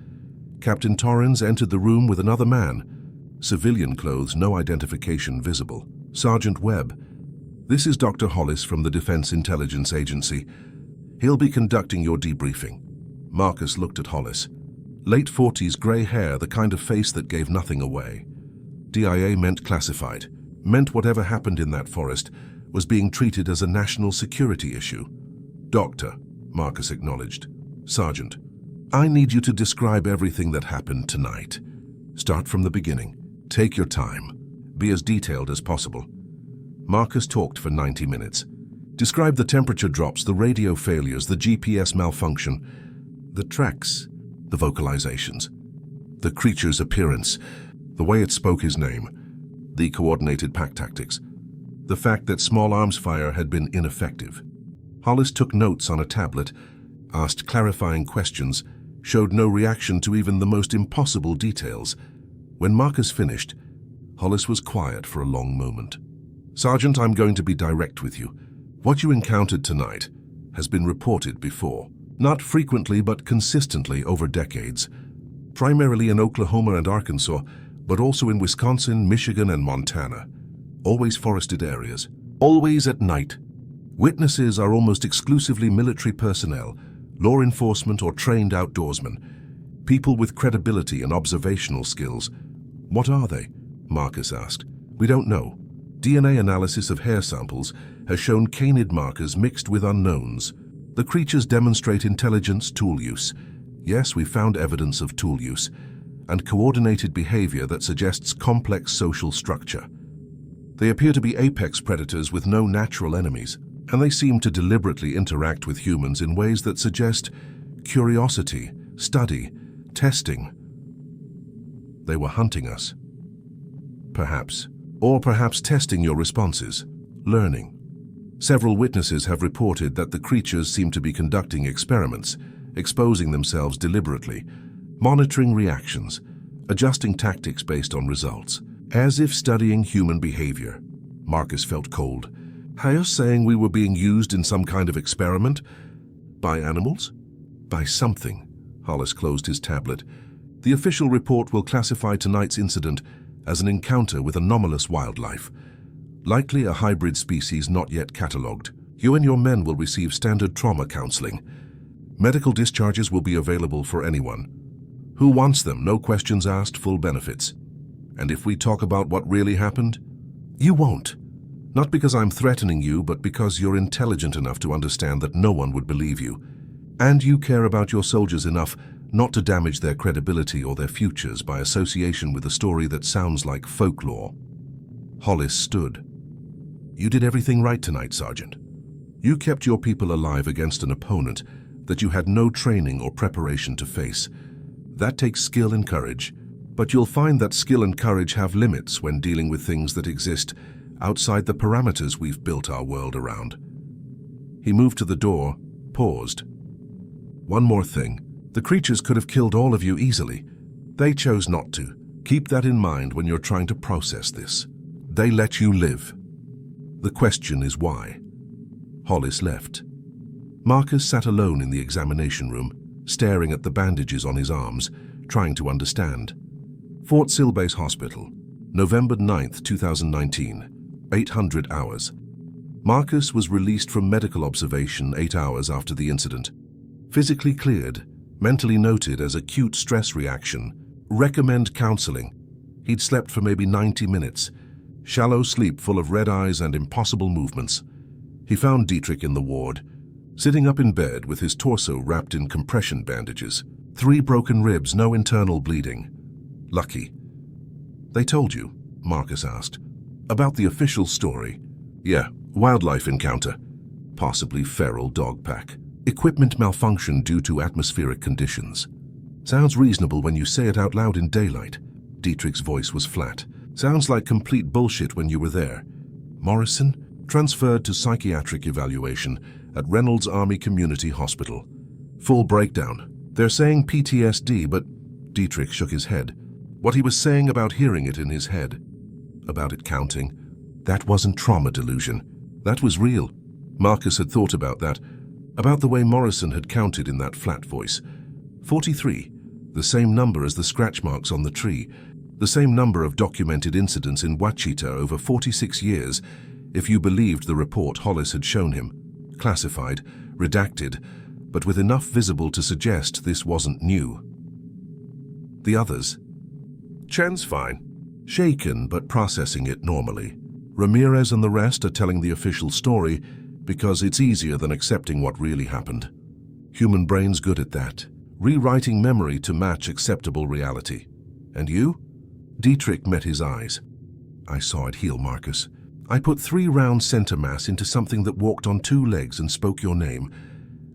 [SPEAKER 1] Captain Torrens entered the room with another man. Civilian clothes, no identification visible. Sergeant Webb. This is Dr. Hollis from the Defense Intelligence Agency. He'll be conducting your debriefing. Marcus looked at Hollis. Late 40s, grey hair, the kind of face that gave nothing away. DIA meant classified. Meant whatever happened in that forest was being treated as a national security issue. Doctor, Marcus acknowledged. Sergeant, I need you to describe everything that happened tonight. Start from the beginning. Take your time. Be as detailed as possible. Marcus talked for 90 minutes. Describe the temperature drops, the radio failures, the GPS malfunction, the tracks, the vocalizations, the creature's appearance, the way it spoke his name, the coordinated pack tactics, the fact that small arms fire had been ineffective. Hollis took notes on a tablet, asked clarifying questions, showed no reaction to even the most impossible details. When Marcus finished, Hollis was quiet for a long moment. Sergeant, I'm going to be direct with you. What you encountered tonight has been reported before. Not frequently, but consistently over decades. Primarily in Oklahoma and Arkansas, but also in Wisconsin, Michigan, and Montana. Always forested areas. Always at night. Witnesses are almost exclusively military personnel, law enforcement or trained outdoorsmen. People with credibility and observational skills. What are they? Marcus asked. We don't know. DNA analysis of hair samples has shown canid markers mixed with unknowns. The creatures demonstrate intelligence, tool use. Yes, we found evidence of tool use and coordinated behavior that suggests complex social structure. They appear to be apex predators with no natural enemies, and they seem to deliberately interact with humans in ways that suggest curiosity, study, testing. They were hunting us. Perhaps. Or perhaps testing your responses, learning. Several witnesses have reported that the creatures seem to be conducting experiments, exposing themselves deliberately, monitoring reactions, adjusting tactics based on results, as if studying human behavior. Marcus felt cold. Are you saying we were being used in some kind of experiment? By animals? By something. Hollis closed his tablet. The official report will classify tonight's incident as an encounter with anomalous wildlife, likely a hybrid species not yet catalogued. You and your men will receive standard trauma counseling. Medical discharges will be available for anyone. Who wants them? No questions asked, full benefits. And if we talk about what really happened, you won't. Not because I'm threatening you, but because you're intelligent enough to understand that no one would believe you. And you care about your soldiers enough not to damage their credibility or their futures by association with a story that sounds like folklore. Hollis stood. You did everything right tonight, Sergeant. You kept your people alive against an opponent that you had no training or preparation to face. That takes skill and courage, but you'll find that skill and courage have limits when dealing with things that exist outside the parameters we've built our world around. He moved to the door, paused. One more thing. The creatures could have killed all of you easily. They chose not to. Keep that in mind when you're trying to process this. They let you live. The question is why. Hollis left. Marcus sat alone in the examination room, staring at the bandages on his arms, trying to understand. Fort Sill Base Hospital, November 9th, 2019, 800 hours. Marcus was released from medical observation 8 hours after the incident. Physically cleared, mentally noted as acute stress reaction, recommend counseling. He'd slept for maybe 90 minutes, shallow sleep full of red eyes and impossible movements. He found Dietrich in the ward, sitting up in bed with his torso wrapped in compression bandages. 3 broken ribs, no internal bleeding. Lucky. They told you, Marcus asked, about the official story. Yeah, wildlife encounter. Possibly feral dog pack. Equipment malfunction due to atmospheric conditions. Sounds reasonable when you say it out loud in daylight. Dietrich's voice was flat. Sounds like complete bullshit when you were there. Morrison, transferred to psychiatric evaluation at Reynolds Army Community Hospital. Full breakdown. They're saying PTSD, but Dietrich shook his head. What he was saying about hearing it in his head, about it counting, that wasn't trauma delusion. That was real. Marcus had thought about that, about the way Morrison had counted in that flat voice. 43, the same number as the scratch marks on the tree, the same number of documented incidents in Ouachita over 46 years, if you believed the report Hollis had shown him. Classified, redacted, but with enough visible to suggest this wasn't new. The others. Chen's fine. Shaken, but processing it normally. Ramirez and the rest are telling the official story because it's easier than accepting what really happened. Human brain's good at that, rewriting memory to match acceptable reality. And you? Dietrich met his eyes. I saw it heal, Marcus. I put 3 round center mass into something that walked on 2 legs and spoke your name,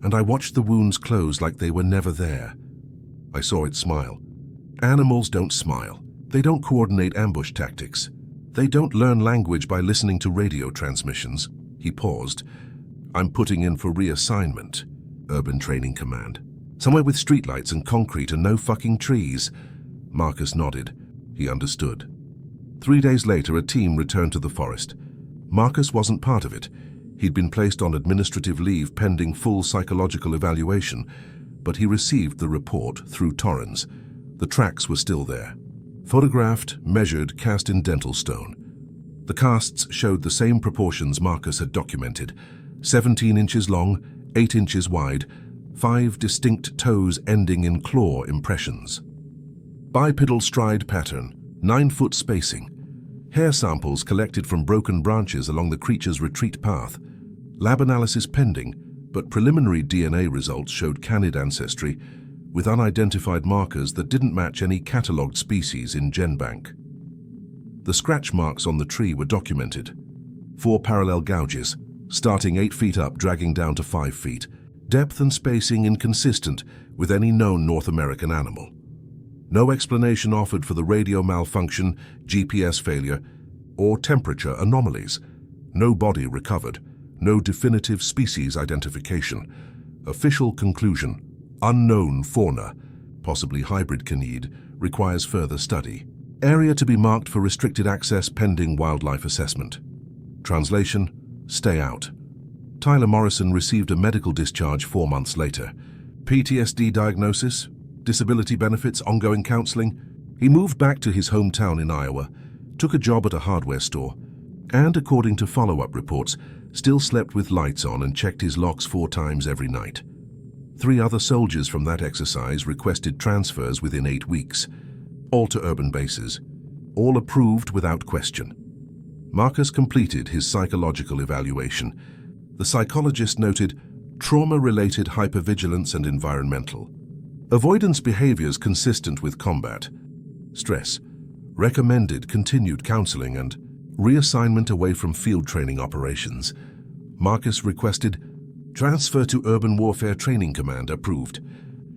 [SPEAKER 1] and I watched the wounds close like they were never there. I saw it smile. Animals don't smile. They don't coordinate ambush tactics. They don't learn language by listening to radio transmissions. He paused. I'm putting in for reassignment. Urban Training Command. Somewhere with streetlights and concrete and no fucking trees. Marcus nodded. He understood. 3 days later, a team returned to the forest. Marcus wasn't part of it. He'd been placed on administrative leave pending full psychological evaluation, but he received the report through Torrens. The tracks were still there. Photographed, measured, cast in dental stone. The casts showed the same proportions Marcus had documented. 17 inches long, 8 inches wide, 5 distinct toes ending in claw impressions. Bipedal stride pattern, 9-foot spacing. Hair samples collected from broken branches along the creature's retreat path. Lab analysis pending, but preliminary DNA results showed canid ancestry with unidentified markers that didn't match any catalogued species in GenBank. The scratch marks on the tree were documented. 4 parallel gouges, starting 8 feet up, dragging down to 5 feet. Depth and spacing inconsistent with any known North American animal. No explanation offered for the radio malfunction, GPS failure, or temperature anomalies. No body recovered. No definitive species identification. Official conclusion: unknown fauna, possibly hybrid canid, requires further study. Area to be marked for restricted access pending wildlife assessment. Translation: stay out. Tyler Morrison received a medical discharge 4 months later. PTSD diagnosis, disability benefits, ongoing counseling. He moved back to his hometown in Iowa, took a job at a hardware store, and, according to follow-up reports, still slept with lights on and checked his locks 4 times every night. 3 other soldiers from that exercise requested transfers within 8 weeks, all to urban bases, all approved without question. Marcus completed his psychological evaluation. The psychologist noted trauma-related hypervigilance and environmental. Avoidance behaviors consistent with combat. Stress. Recommended continued counseling and reassignment away from field training operations. Marcus requested transfer to Urban Warfare Training Command, approved.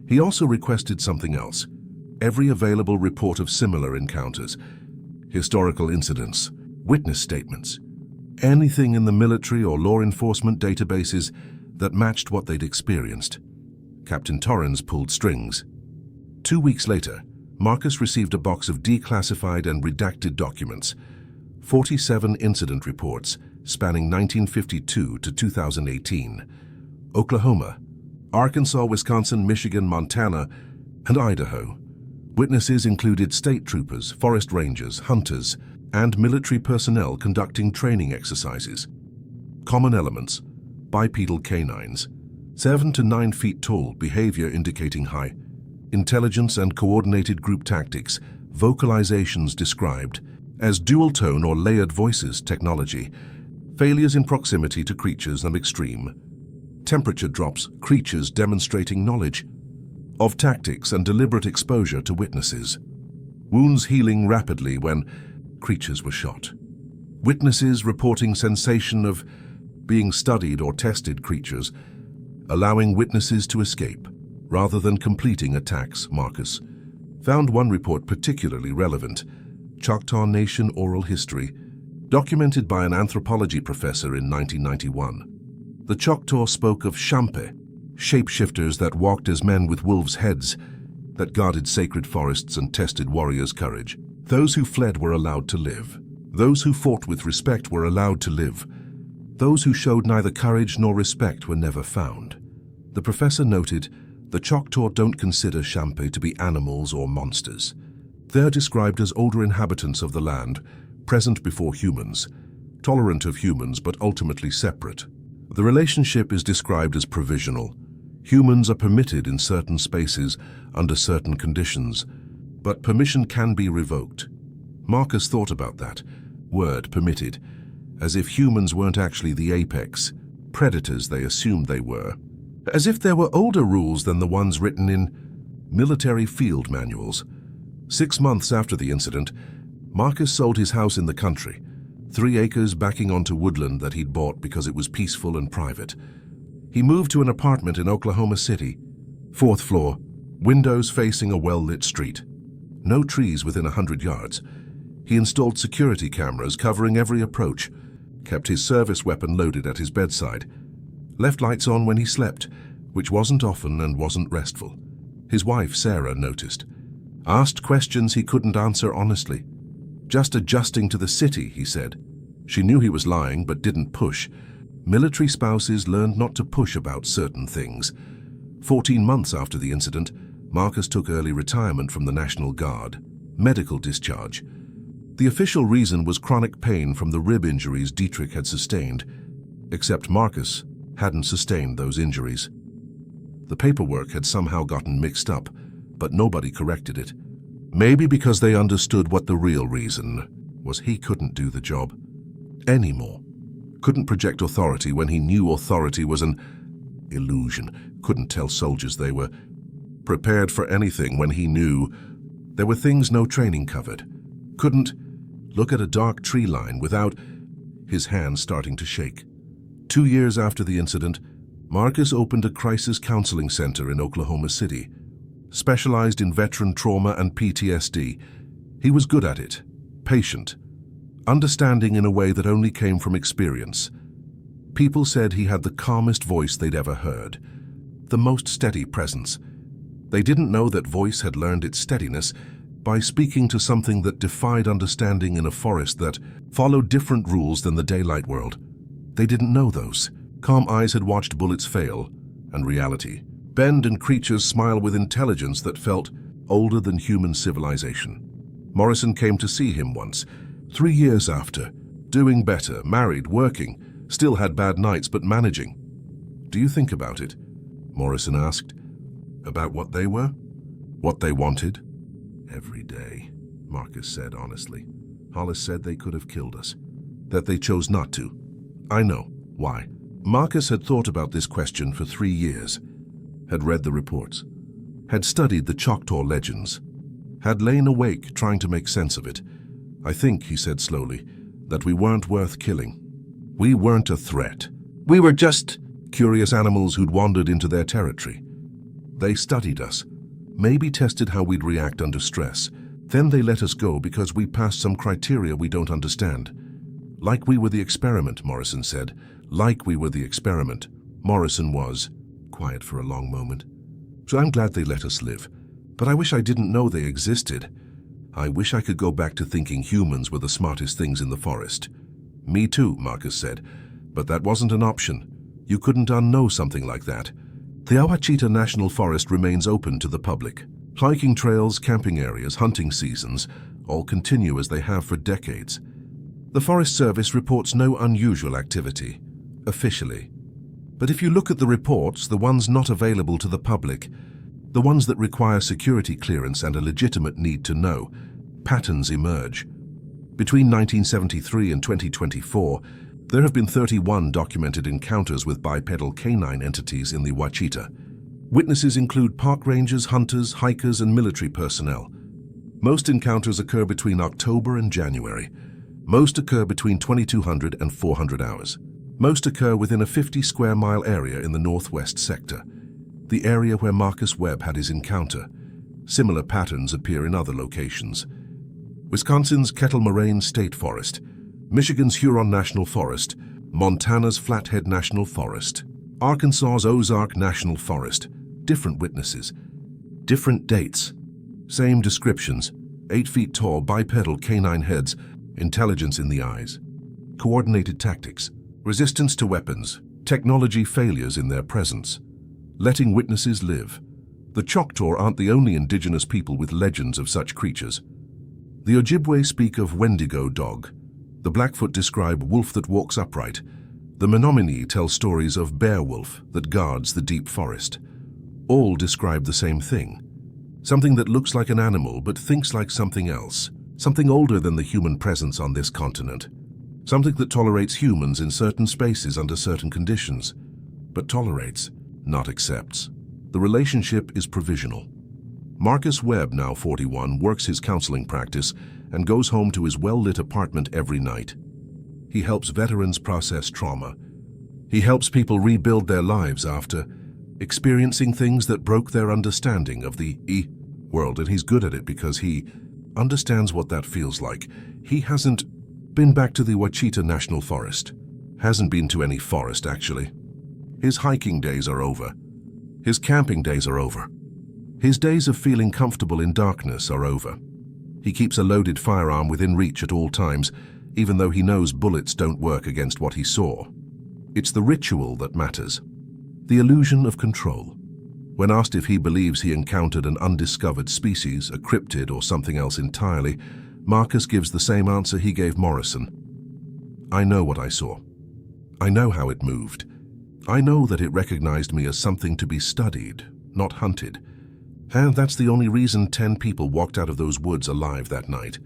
[SPEAKER 1] He also requested something else. Every available report of similar encounters. Historical incidents. Witness statements. Anything in the military or law enforcement databases that matched what they'd experienced. Captain Torrens pulled strings. 2 weeks later, Marcus received a box of declassified and redacted documents. 47 incident reports spanning 1952 to 2018. Oklahoma, Arkansas, Wisconsin, Michigan, Montana, and Idaho. Witnesses included state troopers, forest rangers, hunters, and military personnel conducting training exercises. Common elements: bipedal canines, 7 to 9 feet tall, behavior indicating high intelligence and coordinated group tactics, vocalizations described as dual-tone or layered voices technology, failures in proximity to creatures and extreme. Temperature drops, creatures demonstrating knowledge of tactics and deliberate exposure to witnesses. Wounds healing rapidly when creatures were shot. Witnesses reporting sensation of being studied or tested creatures, allowing witnesses to escape rather than completing attacks. Marcus found one report particularly relevant: Choctaw Nation oral history, documented by an anthropology professor in 1991. The Choctaw spoke of Champe, Shapeshifters that walked as men with wolves' heads, that guarded sacred forests and tested warriors' courage. Those who fled were allowed to live. Those who fought with respect were allowed to live. Those who showed neither courage nor respect were never found. The professor noted, the Choctaw don't consider Champe to be animals or monsters. They're described as older inhabitants of the land, present before humans, tolerant of humans but ultimately separate. The relationship is described as provisional. Humans are permitted in certain spaces under certain conditions, but permission can be revoked. Marcus thought about that word, permitted, as if humans weren't actually the apex, predators they assumed they were. As if there were older rules than the ones written in military field manuals. 6 months after the incident, Marcus sold his house in the country, 3 acres backing onto woodland that he'd bought because it was peaceful and private. He moved to an apartment in Oklahoma City, 4th floor, windows facing a well-lit street. No trees within 100 yards. He installed security cameras covering every approach, kept his service weapon loaded at his bedside, left lights on when he slept, which wasn't often and wasn't restful. His wife, Sarah, noticed. Asked questions he couldn't answer honestly. Just adjusting to the city, he said. She knew he was lying but didn't push. Military spouses learned not to push about certain things. 14 months after the incident, Marcus took early retirement from the National Guard, medical discharge. The official reason was chronic pain from the rib injuries Dietrich had sustained, except Marcus hadn't sustained those injuries. The paperwork had somehow gotten mixed up, but nobody corrected it. Maybe because they understood what the real reason was. He couldn't do the job anymore. Couldn't project authority when he knew authority was an illusion. Couldn't tell soldiers they were prepared for anything when he knew there were things no training covered. Couldn't look at a dark tree line without his hands starting to shake. 2 years after the incident, Marcus opened a crisis counseling center in Oklahoma City, specialized in veteran trauma and PTSD. He was good at it, patient, understanding in a way that only came from experience. People said he had the calmest voice they'd ever heard, the most steady presence. They didn't know that voice had learned its steadiness by speaking to something that defied understanding in a forest that followed different rules than the daylight world. They didn't know those. Calm eyes had watched bullets fail, and reality bend, and creatures smile with intelligence that felt older than human civilization. Morrison came to see him once, 3 years after, doing better, married, working, still had bad nights but managing. "Do you think about it?" Morrison asked. "About what they were? What they wanted?" "Every day," Marcus said honestly. "Hollis said they could have killed us, that they chose not to. I know. Why?" Marcus had thought about this question for 3 years, had read the reports, had studied the Choctaw legends, had lain awake trying to make sense of it. "I think," he said slowly, "that we weren't worth killing. We weren't a threat. We were just curious animals who'd wandered into their territory. They studied us, maybe tested how we'd react under stress. Then they let us go because we passed some criteria we don't understand. Like we were the experiment," Morrison said. "Like we were the experiment." Morrison was quiet for a long moment. "So I'm glad they let us live, but I wish I didn't know they existed. I wish I could go back to thinking humans were the smartest things in the forest." "Me too," Marcus said, "but that wasn't an option. You couldn't unknow something like that." The Ouachita National Forest remains open to the public. Hiking trails, camping areas, hunting seasons all continue as they have for decades. The Forest Service reports no unusual activity, officially. But if you look at the reports, the ones not available to the public, the ones that require security clearance and a legitimate need to know, patterns emerge. Between 1973 and 2024, there have been 31 documented encounters with bipedal canine entities in the Ouachita. Witnesses include park rangers, hunters, hikers, and military personnel. Most encounters occur between October and January. Most occur between 2200 and 400 hours. Most occur within a 50-square-mile area in the northwest sector, the area where Marcus Webb had his encounter. Similar patterns appear in other locations. Wisconsin's Kettle Moraine State Forest, Michigan's Huron National Forest, Montana's Flathead National Forest. Arkansas's Ozark National Forest. Different witnesses. Different dates. Same descriptions. 8 feet tall, bipedal canine heads. Intelligence in the eyes. Coordinated tactics. Resistance to weapons. Technology failures in their presence. Letting witnesses live. The Choctaw aren't the only indigenous people with legends of such creatures. The Ojibwe speak of Wendigo dog. The Blackfoot describe wolf that walks upright. The Menominee tell stories of Werewolf that guards the deep forest. All describe the same thing. Something that looks like an animal but thinks like something else. Something older than the human presence on this continent. Something that tolerates humans in certain spaces under certain conditions. But tolerates, not accepts. The relationship is provisional. Marcus Webb, now 41, works his counseling practice and goes home to his well-lit apartment every night. He helps veterans process trauma. He helps people rebuild their lives after experiencing things that broke their understanding of the world, and he's good at it because he understands what that feels like. He hasn't been back to the Ouachita National Forest. Hasn't been to any forest, actually. His hiking days are over. His camping days are over. His days of feeling comfortable in darkness are over. He keeps a loaded firearm within reach at all times, even though he knows bullets don't work against what he saw. It's the ritual that matters. The illusion of control. When asked if he believes he encountered an undiscovered species, a cryptid or something else entirely, Marcus gives the same answer he gave Morrison. I know what I saw. I know how it moved. I know that it recognized me as something to be studied, not hunted. And that's the only reason 10 people walked out of those woods alive that night.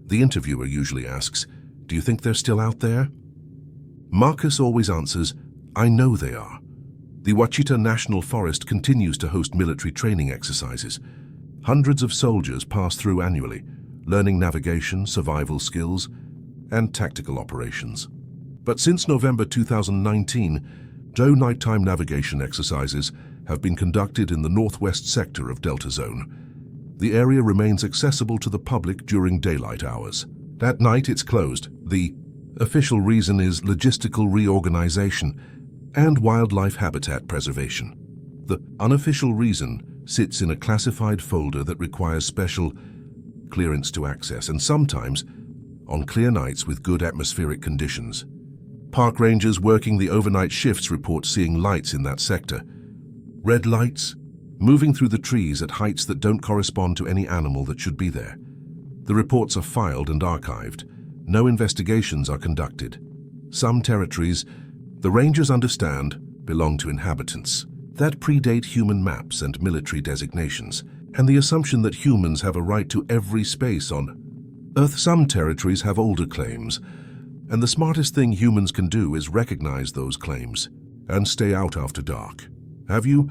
[SPEAKER 1] The interviewer usually asks, do you think they're still out there? Marcus always answers, I know they are. The Ouachita National Forest continues to host military training exercises. Hundreds of soldiers pass through annually, learning navigation, survival skills, and tactical operations. But since November 2019, no nighttime navigation exercises have been conducted in the northwest sector of Delta Zone. The area remains accessible to the public during daylight hours. At night, it's closed. The official reason is logistical reorganization and wildlife habitat preservation. The unofficial reason sits in a classified folder that requires special clearance to access, and sometimes on clear nights with good atmospheric conditions. Park rangers working the overnight shifts report seeing lights in that sector. Red lights, moving through the trees at heights that don't correspond to any animal that should be there. The reports are filed and archived. No investigations are conducted. Some territories, the rangers understand, belong to inhabitants that predate human maps and military designations, and the assumption that humans have a right to every space on Earth. Some territories have older claims, and the smartest thing humans can do is recognize those claims and stay out after dark. Have you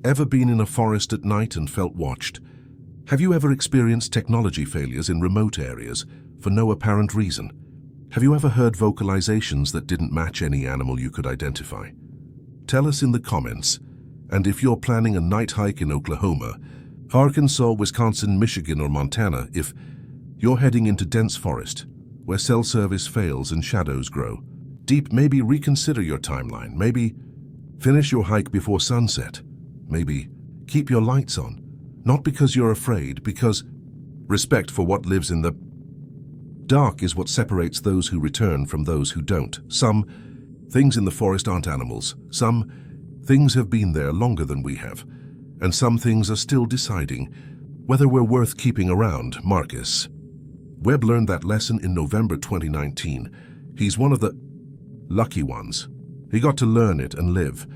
[SPEAKER 1] ever been in a forest at night and felt watched? Have you ever experienced technology failures in remote areas for no apparent reason? Have you ever heard vocalizations that didn't match any animal you could identify? Tell us in the comments, and if you're planning a night hike in Oklahoma, Arkansas, Wisconsin, Michigan, or Montana, if you're heading into dense forest, where cell service fails and shadows grow deep, maybe reconsider your timeline. Maybe finish your hike before sunset. Maybe keep your lights on, not because you're afraid, because respect for what lives in the dark is what separates those who return from those who don't. Some things in the forest aren't animals. Some things have been there longer than we have, and some things are still deciding whether we're worth keeping around. Marcus Webb learned that lesson in November 2019. He's one of the lucky ones. He got to learn it and live.